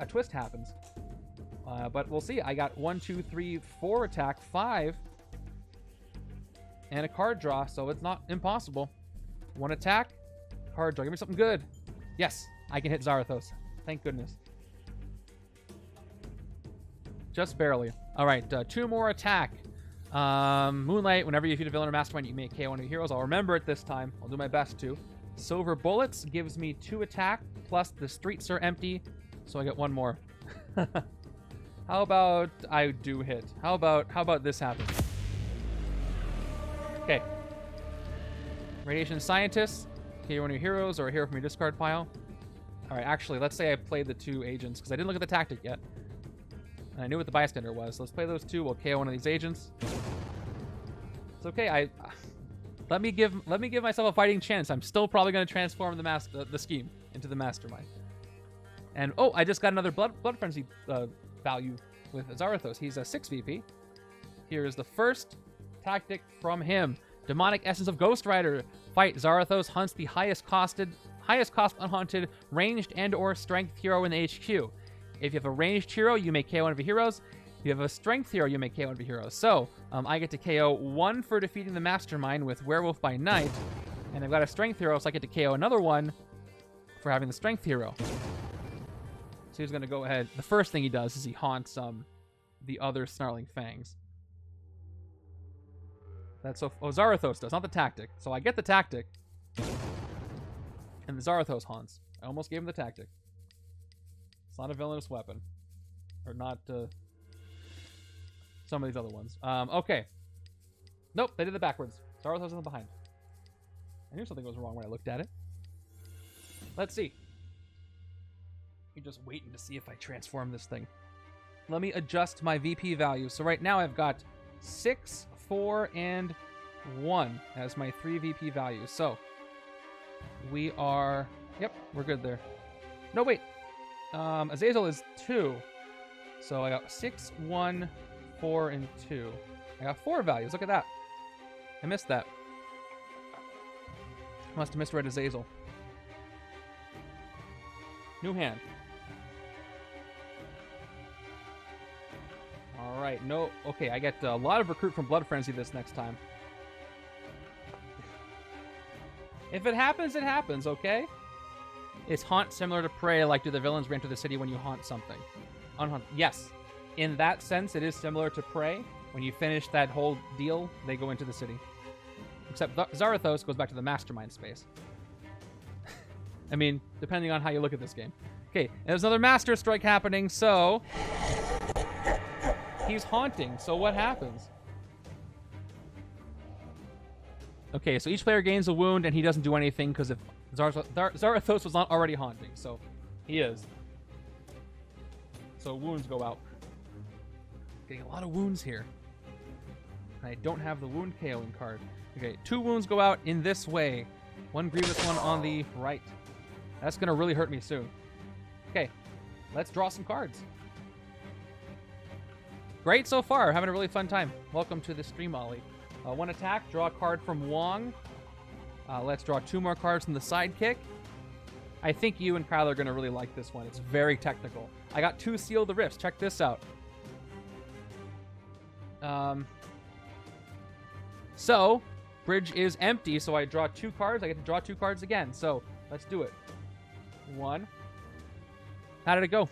twist happens. But we'll see. I got 1, 2, 3, 4 attack, 5. And a card draw, so it's not impossible. 1 attack, card draw. Give me something good. Yes, I can hit Zarathos. Thank goodness. Just barely. All right, 2 more attack. Moonlight, whenever you defeat a villain or mastermind, you may KO one of your heroes. I'll remember it this time. I'll do my best to. Silver Bullets gives me 2 attack, plus the streets are empty, so I get 1 more. How about I do hit? How about this happens? Okay. Radiation Scientist, KO one of your heroes or a hero from your discard pile. All right, actually, let's say I played the 2 agents, because I didn't look at the tactic yet. And I knew what the bystander was. So let's play those 2. We'll KO one of these agents. It's okay. Let me give myself a fighting chance. I'm still probably going to transform the scheme into the mastermind. And oh, I just got another blood frenzy value with Zarathos. He's a 6 VP. Here is the first tactic from him. Demonic Essence of Ghost Rider. Fight Zarathos hunts the highest cost unhaunted ranged and/or strength hero in the HQ. If you have a ranged hero, you may KO one of your heroes. If you have a strength hero, you may KO one of your heroes. So, I get to KO 1 for defeating the Mastermind with Werewolf by Night. And I've got a strength hero, so I get to KO another one for having the strength hero. So he's going to go ahead. The first thing he does is he haunts the other Snarling Fangs. That's so... Oh, Zarathos does, not the tactic. So I get the tactic. And the Zarathos haunts. I almost gave him the tactic. It's not a villainous weapon. Or not some of these other ones. Okay. Nope, they did it backwards. Zarathos is in the behind. I knew something was wrong when I looked at it. Let's see. You're just waiting to see if I transform this thing. Let me adjust my VP value. So right now I've got 6, 4, and 1 as my 3 VP values. So we are... Yep, we're good there. No, wait. Azazel is 2. So I got 6, 1, 4, and 2. I got 4 values. Look at that. I missed that. Must have misread Azazel. New hand. Alright, no... Okay, I get a lot of recruit from Blood Frenzy this next time. If it happens, it happens, okay? Is haunt similar to prey? Like, do the villains re-enter the city when you haunt something? Unhaunt. Yes. In that sense, it is similar to prey. When you finish that whole deal, they go into the city. Except Zarathos goes back to the Mastermind space. I mean, depending on how you look at this game. Okay, there's another Master Strike happening, so... He's haunting, so what happens? Okay, so each player gains a wound, and he doesn't do anything, because if Zarathos was not already haunting, so he is. So wounds go out. Getting a lot of wounds here. I don't have the wound KOing card. Okay, 2 wounds go out in this way. 1 grievous one on the right. That's going to really hurt me soon. Okay, let's draw some cards. Great so far. Having a really fun time. Welcome to the stream, Ollie. 1 attack. Draw a card from Wong. Let's draw 2 more cards from the sidekick. I think you and Kyle are going to really like this one. It's very technical. I got 2 Seal the Rifts. Check this out. So, bridge is empty, so I draw 2 cards. I get to draw 2 cards again. So, let's do it. 1. How did it go?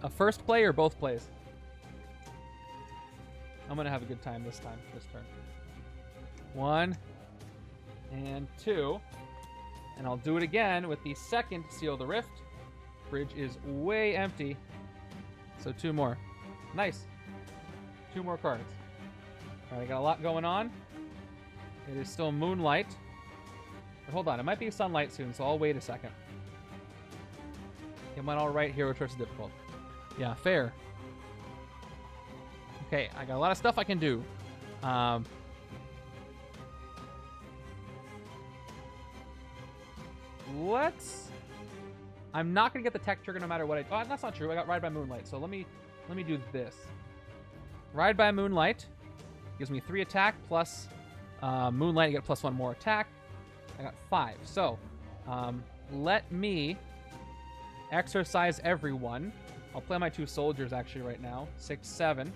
A first play or both plays? I'm going to have a good time this turn. 1 and 2. And I'll do it again with the second Seal the Rift. Bridge is way empty. So 2 more. Nice. 2 more cards. All right, I got a lot going on. It is still Moonlight. But hold on, it might be Sunlight soon, so I'll wait a second. It went all right. Hero choice is difficult. Yeah, fair. Okay, I got a lot of stuff I can do. I'm not gonna get the tech trigger no matter what I. Oh, that's not true. I got Ride by Moonlight, so let me do this. Ride by Moonlight gives me 3 attack plus Moonlight. I get +1 more attack. I got 5. So let me exercise everyone. I'll play my 2 soldiers actually right now. 6, 7.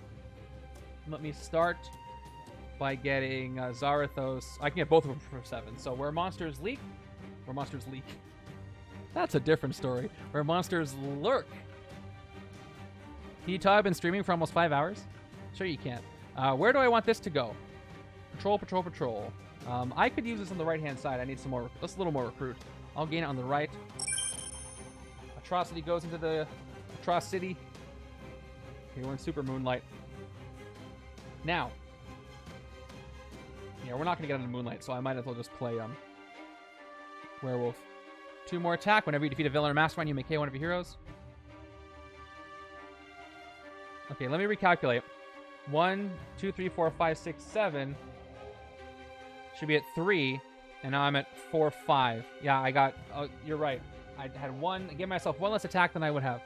Let me start by getting Zarathos. I can get both of them for 7. So where monsters leak. That's a different story. Where monsters lurk. Can you tell I've been streaming for almost 5 hours? Sure you can. Where do I want this to go? Patrol, patrol, patrol. I could use this on the right-hand side. I need some more. Let's a little more recruit. I'll gain it on the right. Atrocity goes into the Atrocity. Okay, we're in Super Moonlight. Now. Yeah, we're not going to get into Moonlight, so I might as well just play Werewolf. 2 more attack. Whenever you defeat a villain or mastermind, you may KO one of your heroes. Okay, let me recalculate. 1, 2, 3, 4, 5, 6, 7. Should be at 3, and now I'm at 4, 5. Yeah, I got... Oh, you're right. I had 1... I gave myself 1 less attack than I would have.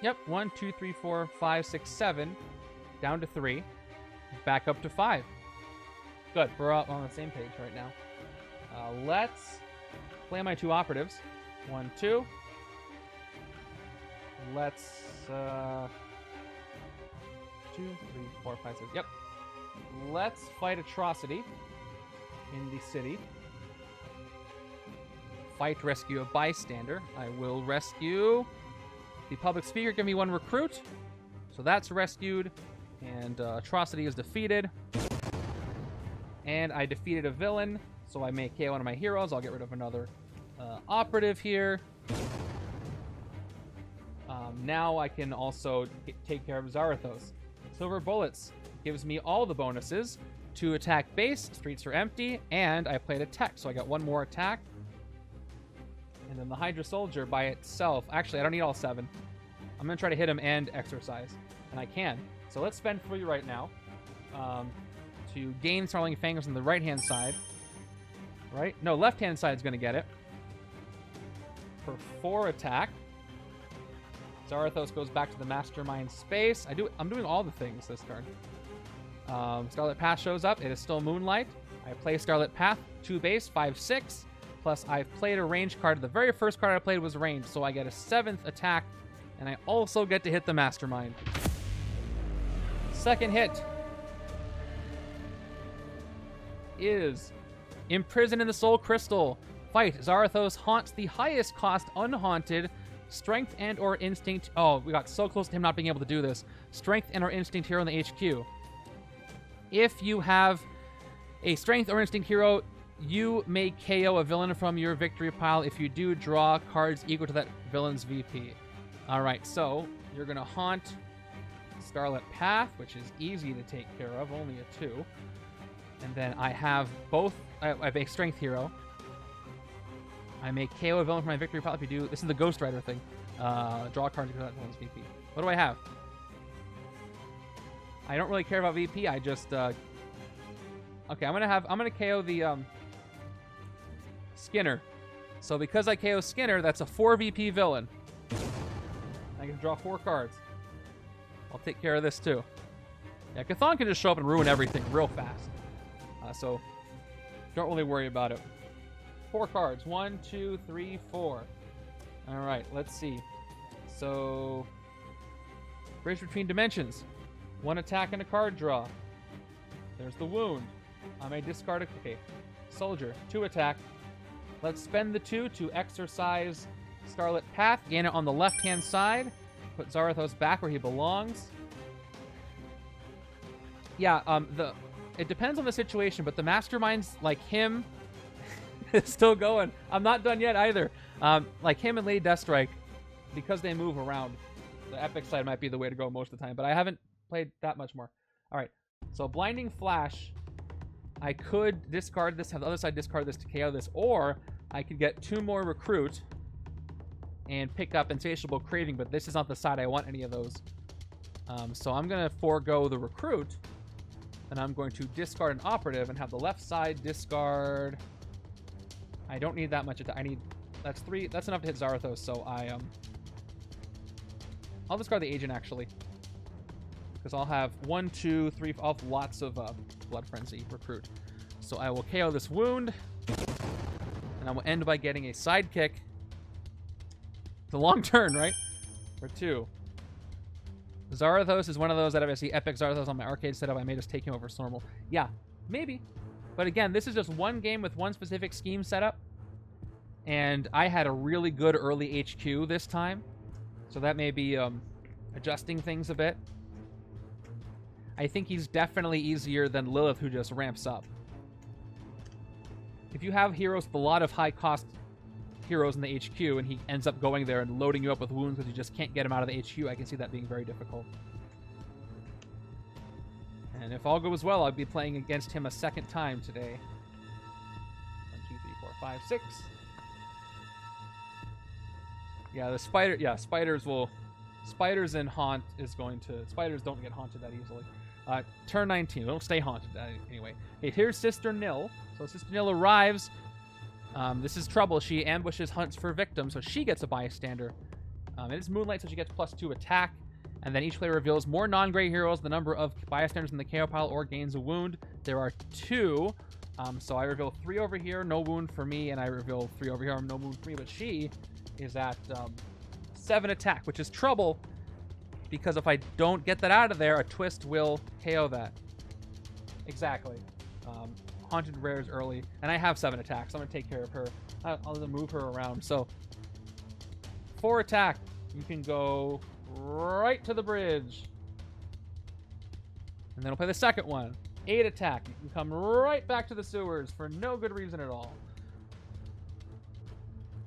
Yep, 1, 2, 3, 4, 5, 6, 7. Down to 3. Back up to 5. Good, we're all on the same page right now. Let's play my 2 operatives. 1, 2. Let's... 2, 3, 4, 5, 6. Yep. Let's fight Atrocity in the city. Fight, rescue a bystander. I will rescue the public speaker. Give me 1 recruit. So that's rescued. And Atrocity is defeated. And I defeated a villain. So I may KO one of my heroes. I'll get rid of another operative here. Now I can also take care of Zarathos. Silver Bullets gives me all the bonuses to attack base, streets are empty, and I played a tech, so I got 1 more attack. And then the Hydra Soldier by itself, actually I don't need all 7. I'm going to try to hit him and exercise, and I can. So let's spend 3 right now to gain Snarling Fangs on the right-hand side. Right? No, left-hand side is going to get it. For 4 attack. Zarathos goes back to the Mastermind space. I'm doing all the things this turn. Scarlet Path shows up. It is still Moonlight. I play Scarlet Path, 2 base, 5, 6. Plus, I've played a range card. The very first card I played was range, so I get a 7th attack, and I also get to hit the Mastermind. Second hit is Imprisoned in the Soul Crystal. Fight. Zarathos haunts the highest cost unhaunted strength and or instinct. Oh, we got so close to him not being able to do this. Strength and or instinct hero in the HQ. If you have a strength or instinct hero, you may KO a villain from your victory pile. If you do, draw cards equal to that villain's VP. All right, so you're going to haunt Scarlet Path, which is easy to take care of, only a 2. And then I have both. I have a strength hero. I may KO a villain from my victory pile if you do. This is the Ghost Rider thing. Draw a card to that villain's VP. What do I have? I don't really care about VP. I just okay. I'm gonna KO the Skinner. So because I KO Skinner, that's a 4 VP villain. I can draw 4 cards. I'll take care of this too. Yeah, Chthon can just show up and ruin everything real fast. So don't really worry about it. 4 cards. 1, 2, 3, 4. All right, let's see. So, Bridge Between Dimensions. 1 attack and a card draw. There's the wound. I may discard a... Okay. Soldier. 2 attack. Let's spend the 2 to exercise Scarlet Path. Gain it on the left-hand side. Put Zarathos back where he belongs. Yeah, it depends on the situation, but the Masterminds like him... It's still going. I'm not done yet either. Like him and Lady Deathstrike, because they move around, the epic side might be the way to go most of the time, but I haven't played that much more. All right, so Blinding Flash, I could discard this, have the other side discard this to KO this, or I could get 2 more recruit and pick up Insatiable Craving, but this is not the side I want any of those. So I'm going to forego the recruit, and I'm going to discard an operative and have the left side discard... I don't need that much attack. I need... That's 3. That's enough to hit Zarathos, so I'll discard the agent, actually. Because I'll have 1, 2, 3... I'll have lots of Blood Frenzy recruit. So I will KO this wound. And I will end by getting a sidekick. It's a long turn, right? For 2. Zarathos is one of those that if I see Epic Zarathos on my arcade setup, I may just take him over Stormal. Yeah, maybe. But again, this is just one game with one specific scheme setup. And I had a really good early HQ this time. So that may be adjusting things a bit. I think he's definitely easier than Lilith, who just ramps up. If you have heroes with a lot of high-cost heroes in the HQ, and he ends up going there and loading you up with wounds because you just can't get him out of the HQ, I can see that being very difficult. And if all goes well, I'll be playing against him a second time today. 1, 2, 3, 4, 5, 6. Yeah, the spider. Yeah, spiders will. Spiders and haunt is going to. Spiders don't get haunted that easily. Turn 19. Don't stay haunted anyway. Okay, here's Sister Nil. So Sister Nil arrives. This is trouble. She ambushes, hunts for victims, so she gets a bystander. It is Moonlight, so she gets +2 attack. And then each player reveals more non-gray heroes, the number of bystanders in the KO pile, or gains a wound. There are 2. So I reveal 3 over here, no wound for me, and I reveal 3 over here, no wound for me. But she is at 7 attack, which is trouble, because if I don't get that out of there, a twist will KO that. Exactly. Haunted rares early, and I have 7 attacks. I'm going to take care of her. I'll just move her around. So 4 attack. You can go right to the bridge. And then I'll play the second one. 8 attack. You can come right back to the sewers for no good reason at all.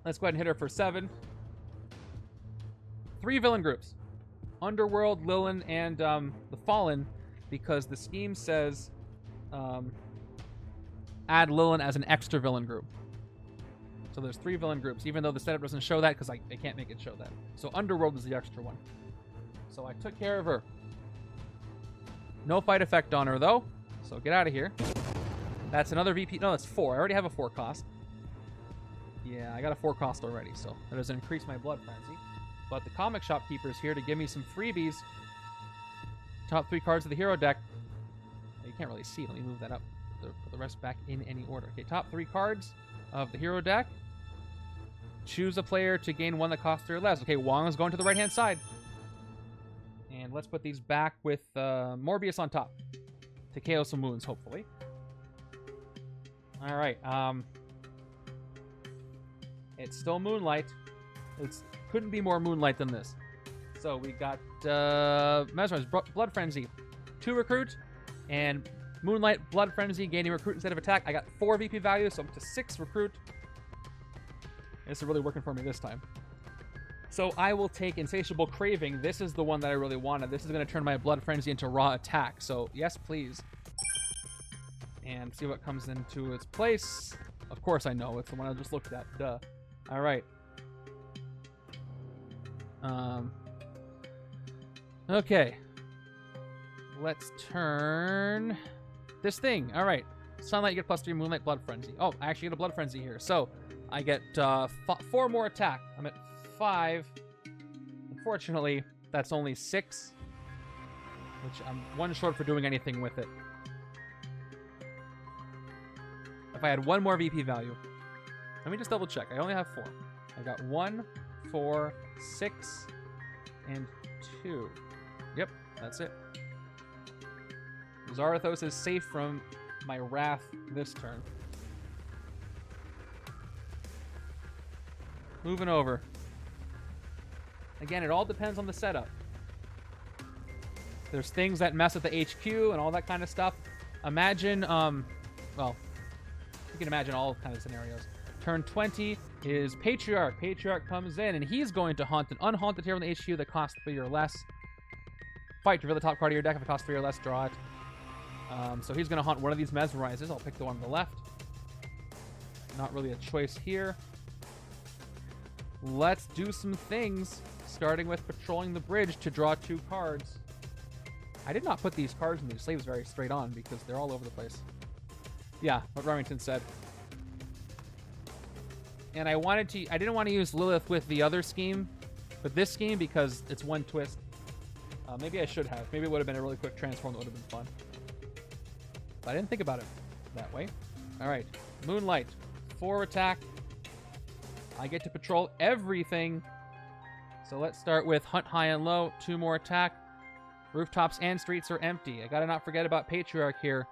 Let's go ahead and hit her for 7. 3 villain groups. Underworld, Lilin, and the Fallen, because the scheme says add Lilin as an extra villain group. So there's 3 villain groups, even though the setup doesn't show that because I can't make it show that. So Underworld is the extra one. So I took care of her. No fight effect on her, though. So get out of here. That's another VP. No, that's 4. I already have a 4 cost. Yeah, I got a 4 cost already, so that doesn't increase my blood frenzy. But the comic shop keeper's here to give me some freebies. Top 3 cards of the hero deck. You can't really see. Let me move that up. Put the rest back in any order. Okay, top 3 cards of the hero deck. Choose a player to gain one that costs 3 or less. Okay, Wong is going to the right-hand side. And let's put these back with Morbius on top to KO some wounds, hopefully. All right. It's still Moonlight. It couldn't be more Moonlight than this. So we got Mesmerize, Blood Frenzy, 2 recruit, and Moonlight, Blood Frenzy, gaining recruit instead of attack. I got 4 VP value, so I'm up to 6 recruit. This is really working for me this time. So I will take Insatiable Craving. This is the one that I really wanted. This is going to turn my Blood Frenzy into raw attack. So yes, please. And see what comes into its place. Of course I know. It's the one I just looked at. Duh. All right. Okay. Let's turn this thing. All right. Sunlight, you get +3. Moonlight, Blood Frenzy. Oh, I actually get a Blood Frenzy here. So I get 4 more attack. I'm at 5. Unfortunately, that's only 6, which I'm 1 short for doing anything with it. If I had 1 more VP value. Let me just double check. I only have 4. I got 1, 4, 6, and 2. Yep, that's it. Zarathos is safe from my wrath this turn. Moving over. Again, it all depends on the setup. There's things that mess with the HQ and all that kind of stuff. Imagine, well, you can imagine all kinds of scenarios. Turn 20 is Patriarch. Patriarch comes in, and he's going to haunt an unhaunted hero in the HQ that costs 3 or less. Fight, reveal the top card of your deck. If it costs 3 or less, draw it. So he's going to haunt one of these Mesmerizes. I'll pick the one on the left. Not really a choice here. Let's do some things, starting with patrolling the bridge to draw 2 cards. I did not put these cards in these sleeves very straight on because they're all over the place. Yeah, what Remington said. And I didn't want to use Lilith with the other scheme, but this scheme because it's 1 twist. Maybe I should have. Maybe it would have been a really quick transform that would have been fun. But I didn't think about it that way. All right, Moonlight, 4 attack. I get to patrol everything. So let's start with Hunt High and Low, 2 more attack. Rooftops and streets are empty. I gotta not forget about Patriarch here.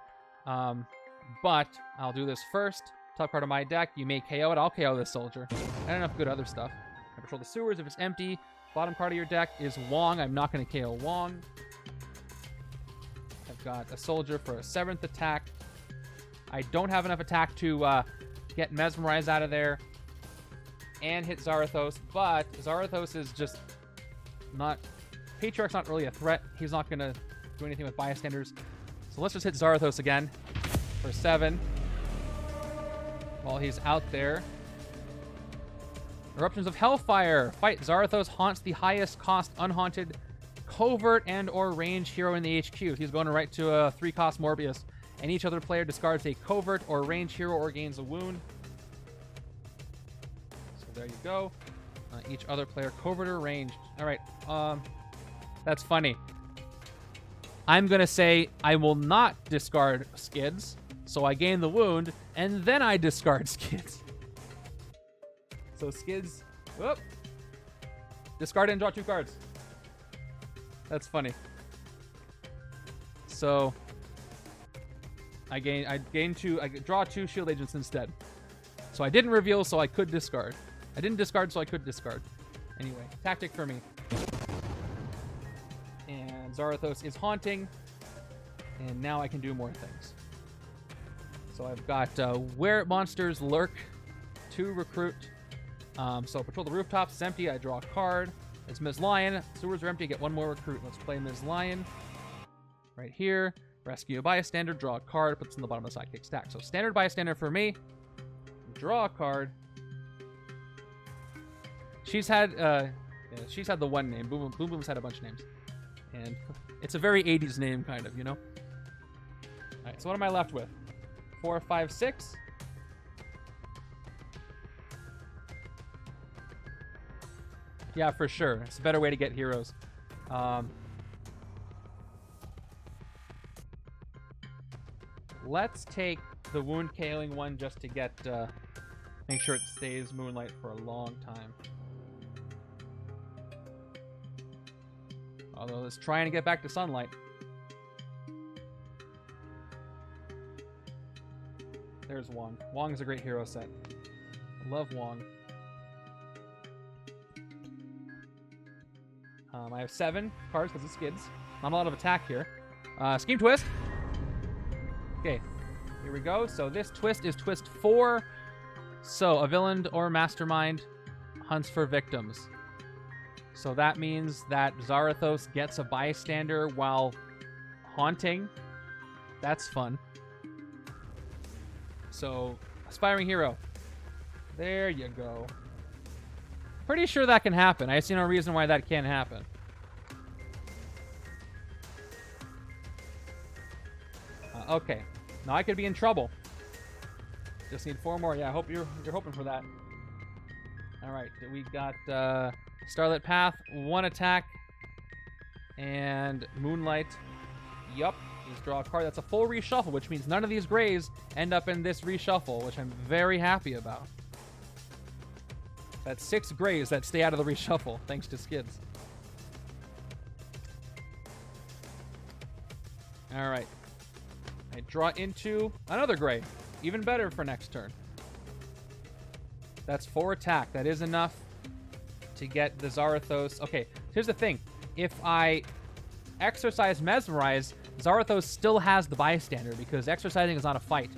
But I'll do this first. Top card of my deck. You may KO it. I'll KO this soldier. I don't know if good other stuff. I patrol the sewers. If it's empty, Bottom card of your deck is Wong. I'm not going to KO Wong. I've got a soldier for a 7th attack. I don't have enough attack to get Mesmerize out of there and hit Zarathos, but Zarathos is just not... Patriarch's not really a threat. He's not going to do anything with bystanders. So let's just hit Zarathos again for 7 while he's out there. Eruptions of Hellfire. Fight Zarathos haunts the highest cost unhaunted covert and or range hero in the HQ. He's going right to a 3-cost Morbius. And each other player discards a covert or range hero or gains a wound. So there you go. Each other player covert or ranged. All right. That's funny. I'm going to say I will not discard Skids. So I gain the wound, and then I discard Skids. So Skids, whoop, discard and draw 2 cards. That's funny. So I draw 2 shield agents instead. So I didn't reveal, so I could discard. I didn't discard, so I could discard. Anyway, tactic for me. And Zarathos is haunting, and now I can do more things. So I've got where monsters lurk, 2 recruit. So patrol the rooftops. It's empty. I draw a card. It's Ms. Lion. Sewers are empty. I get 1 more recruit. Let's play Ms. Lion. Right here. Rescue a bystander. Draw a card. Puts in the bottom of the sidekick stack. So standard bystander for me. Draw a card. She's had the one name. Boom Boom's had a bunch of names. And it's a very 80s name, kind of, you know? Alright, so what am I left with? 4, 5, 6. Yeah, for sure. It's a better way to get heroes. Let's take the wound KOing one just to get make sure it stays Moonlight for a long time. Although it's trying to get back to Sunlight. There's Wong. Wong is a great hero set. I love Wong. I have 7 cards because of Skids. Not a lot of attack here. Scheme Twist. Okay, here we go. So this twist is twist 4. So a villain or mastermind hunts for victims. So that means that Zarathos gets a bystander while haunting. That's fun. So, aspiring hero. There you go. Pretty sure that can happen. I see no reason why that can't happen. Okay. Now I could be in trouble. Just need 4 more. Yeah, I hope you're hoping for that. All right. We got Starlit Path, 1 attack, and Moonlight. Yup. Just draw a card. That's a full reshuffle, which means none of these grays end up in this reshuffle, which I'm very happy about. That's 6 grays that stay out of the reshuffle, thanks to Skids. All right. I draw into another gray. Even better for next turn. That's 4 attack. That is enough to get the Zarathos. Okay, here's the thing. If I exercise Mesmerize, Zarathos still has the bystander because exercising is not a fight.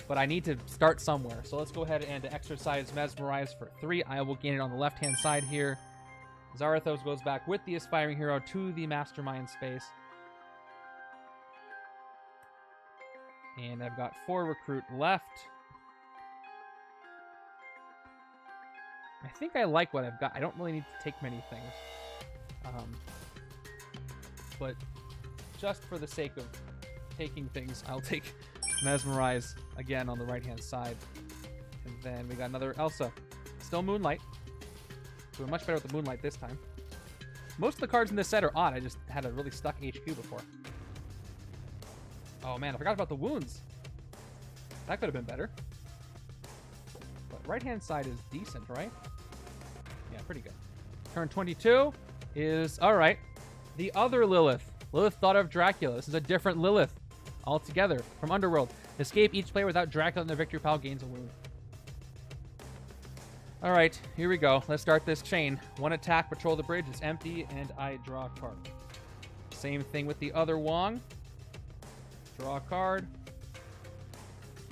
But I need to start somewhere. So let's go ahead and exercise Mesmerize for 3. I will gain it on the left-hand side here. Zarathos goes back with the Aspiring Hero to the Mastermind space. And I've got 4 recruit left. I think I like what I've got. I don't really need to take many things. But just for the sake of taking things, I'll take Mesmerize again on the right-hand side. And then we got another Elsa. Still Moonlight. Doing much better with the Moonlight this time. Most of the cards in this set are odd. I just had a really stuck HQ before. Oh man, I forgot about the wounds. That could have been better. But right-hand side is decent, right? Yeah, pretty good. Turn 22 is, all right, the other Lilith. Lilith, daughter of Dracula. This is a different Lilith altogether from Underworld. Escape each player without Dracula in their victory pile gains a wound. All right, here we go. Let's start this chain. One attack, patrol the bridge. It's empty, and I draw a card. Same thing with the other Wong. Draw a card.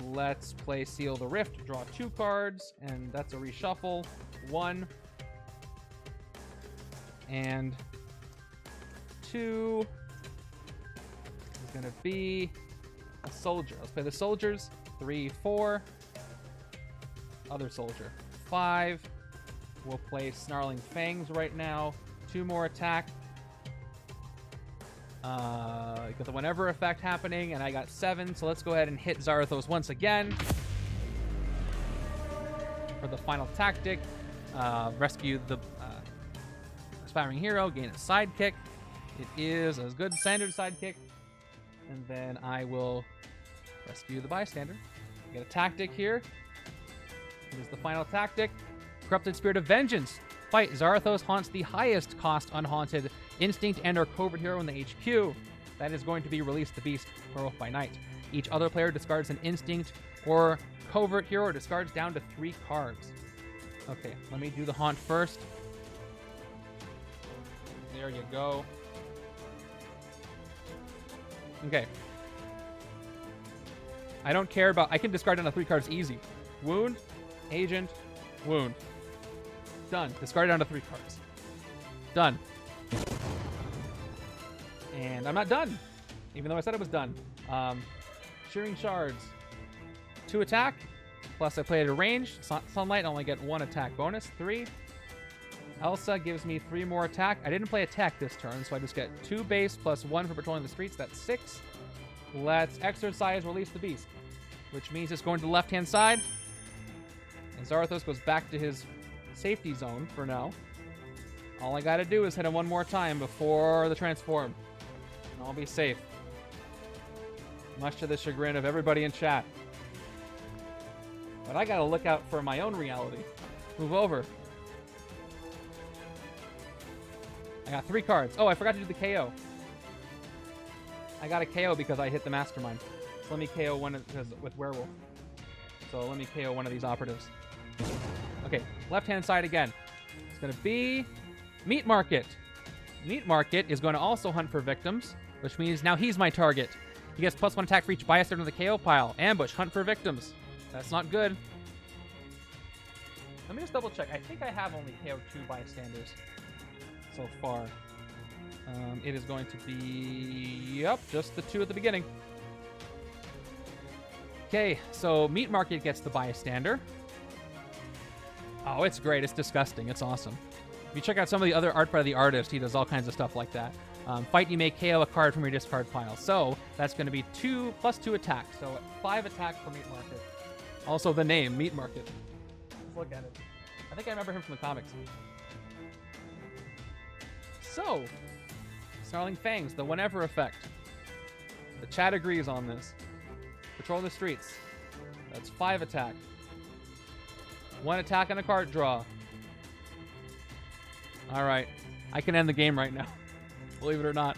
Let's play Seal the Rift. Draw 2 cards, and that's a reshuffle. 1 and 2 is going to be a soldier. Let's play the soldiers. 3, 4. Other soldier. 5. We'll play Snarling Fangs right now. 2 more attack. Got the whenever effect happening, and I got 7, so let's go ahead and hit Zarathos once again. For the final tactic, rescue the aspiring hero, gain a sidekick. It is a good standard sidekick. And then I will rescue the bystander. Get a tactic here. Here's the final tactic. Corrupted Spirit of Vengeance. Fight. Zarathos haunts the highest cost unhaunted instinct and or covert hero in the HQ. That is going to be Release the Beast, Werewolf by Night. Each other player discards an instinct or covert hero or discards down to 3 cards. Okay, let me do the haunt first. There you go. Okay. I don't care about... I can discard down to 3 cards easy. Wound, Agent, Wound. Done. Discard down to 3 cards. Done. And I'm not done, even though I said it was done. Shearing Shards. 2 attack, plus I play at a range. Sunlight, I only get 1 attack bonus. 3. Elsa gives me 3 more attack. I didn't play attack this turn, so I just get 2 base plus 1 for patrolling the streets. That's 6. Let's exercise Release the Beast, which means it's going to the left-hand side. And Zarathos goes back to his safety zone for now. All I gotta do is hit him 1 more time before the transform. And I'll be safe. Much to the chagrin of everybody in chat. But I gotta look out for my own reality. Move over. I got 3 cards. Oh, I forgot to do the KO. I got a KO because I hit the Mastermind. So let me KO one with Werewolf. So let me KO one of these operatives. Okay, left-hand side again. It's going to be Meat Market. Meat Market is going to also hunt for victims, which means now he's my target. He gets +1 attack for each bystander in the KO pile. Ambush, hunt for victims. That's not good. Let me just double check. I think I have only KO'd 2 bystanders so far. It is going to be, yep, just the 2 at the beginning. Okay, so Meat Market gets the bystander. Oh, it's great. It's disgusting. It's awesome. If you check out some of the other art by the artist, he does all kinds of stuff like that. Fight, you may KO a card from your discard pile. So that's going to be 2 + 2 attack. So 5 attack for Meat Market. Also the name, Meat Market. Let's look at it. I think I remember him from the comics. So, Snarling Fangs, the whenever effect. The chat agrees on this. Patrol the streets. That's 5 attack. 1 attack on a card draw. Alright. I can end the game right now. Believe it or not.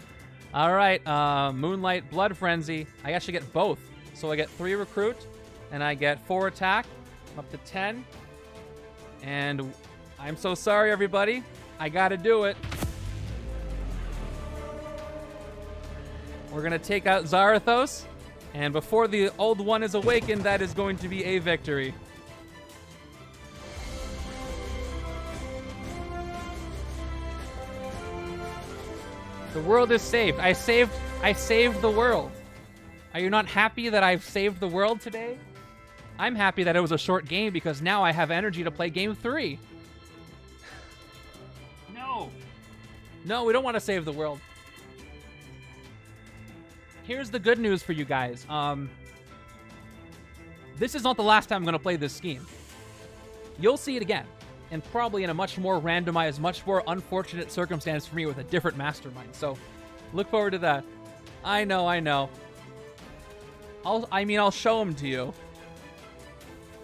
Alright. Moonlight Blood Frenzy. I actually get both. So I get 3 recruit. And I get 4 attack. I'm up to 10. And I'm so sorry, everybody. I gotta do it. We're gonna take out Zarathos. And before the old one is awakened, that is going to be a victory. The world is saved. I saved the world. Are you not happy that I've saved the world today? I'm happy that it was a short game because now I have energy to play game 3. No. No, we don't want to save the world. Here's the good news for you guys. This is not the last time I'm going to play this scheme. You'll see it again. And probably in a much more randomized, much more unfortunate circumstance for me with a different mastermind. So, look forward to that. I know. I'll show them to you.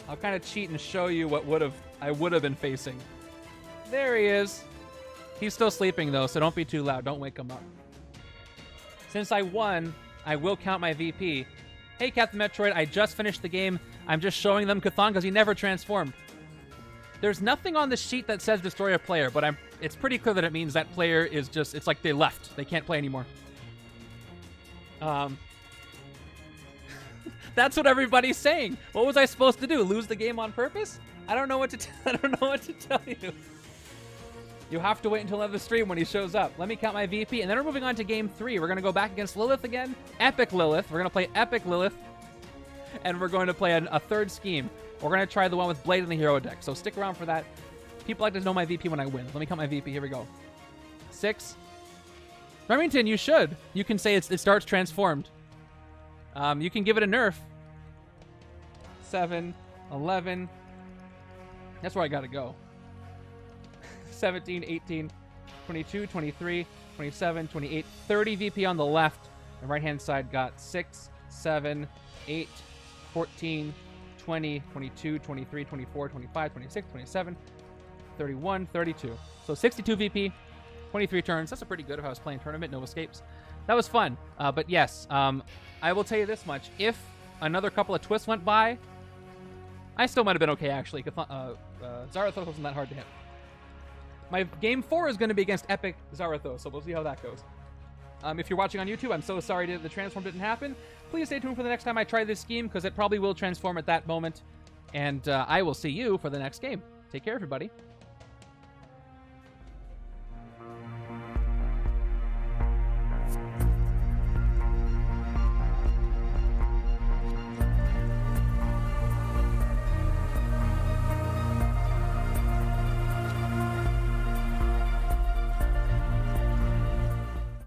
I'll kind of cheat and show you what I would have been facing. There he is. He's still sleeping though, so don't be too loud. Don't wake him up. Since I won, I will count my VP. Hey, Captain Metroid, I just finished the game. I'm just showing them Chthon because he never transformed. There's nothing on the sheet that says destroy a player, but it's pretty clear that it means that player is just, it's like they left. They can't play anymore. That's what everybody's saying. What was I supposed to do? Lose the game on purpose? I don't know what to I don't know what to tell you. You have to wait until another stream when he shows up. Let me count my VP, and then we're moving on to game 3. We're going to go back against Lilith again. Epic Lilith. We're going to play Epic Lilith, and we're going to play a third scheme. We're going to try the one with Blade in the hero deck, so stick around for that. People like to know my VP when I win. Let me count my VP. Here we go. 6. Remington, you should. You can say it starts transformed. You can give it a nerf. 7, 11. That's where I got to go. 17, 18, 22, 23, 27, 28, 30 VP on the left. The right-hand side got 6, 7, 8, 14, 20, 22, 23, 24, 25, 26, 27, 31, 32. So 62 VP, 23 turns. That's a pretty good if I was playing tournament, no escapes. That was fun. But yes, I will tell you this much. If another couple of twists went by, I still might have been okay, actually. Zarathos wasn't that hard to hit. My game 4 is going to be against Epic Zarathos, so we'll see how that goes. If you're watching on YouTube, I'm so sorry the transform didn't happen. Please stay tuned for the next time I try this scheme, because it probably will transform at that moment. And I will see you for the next game. Take care, everybody.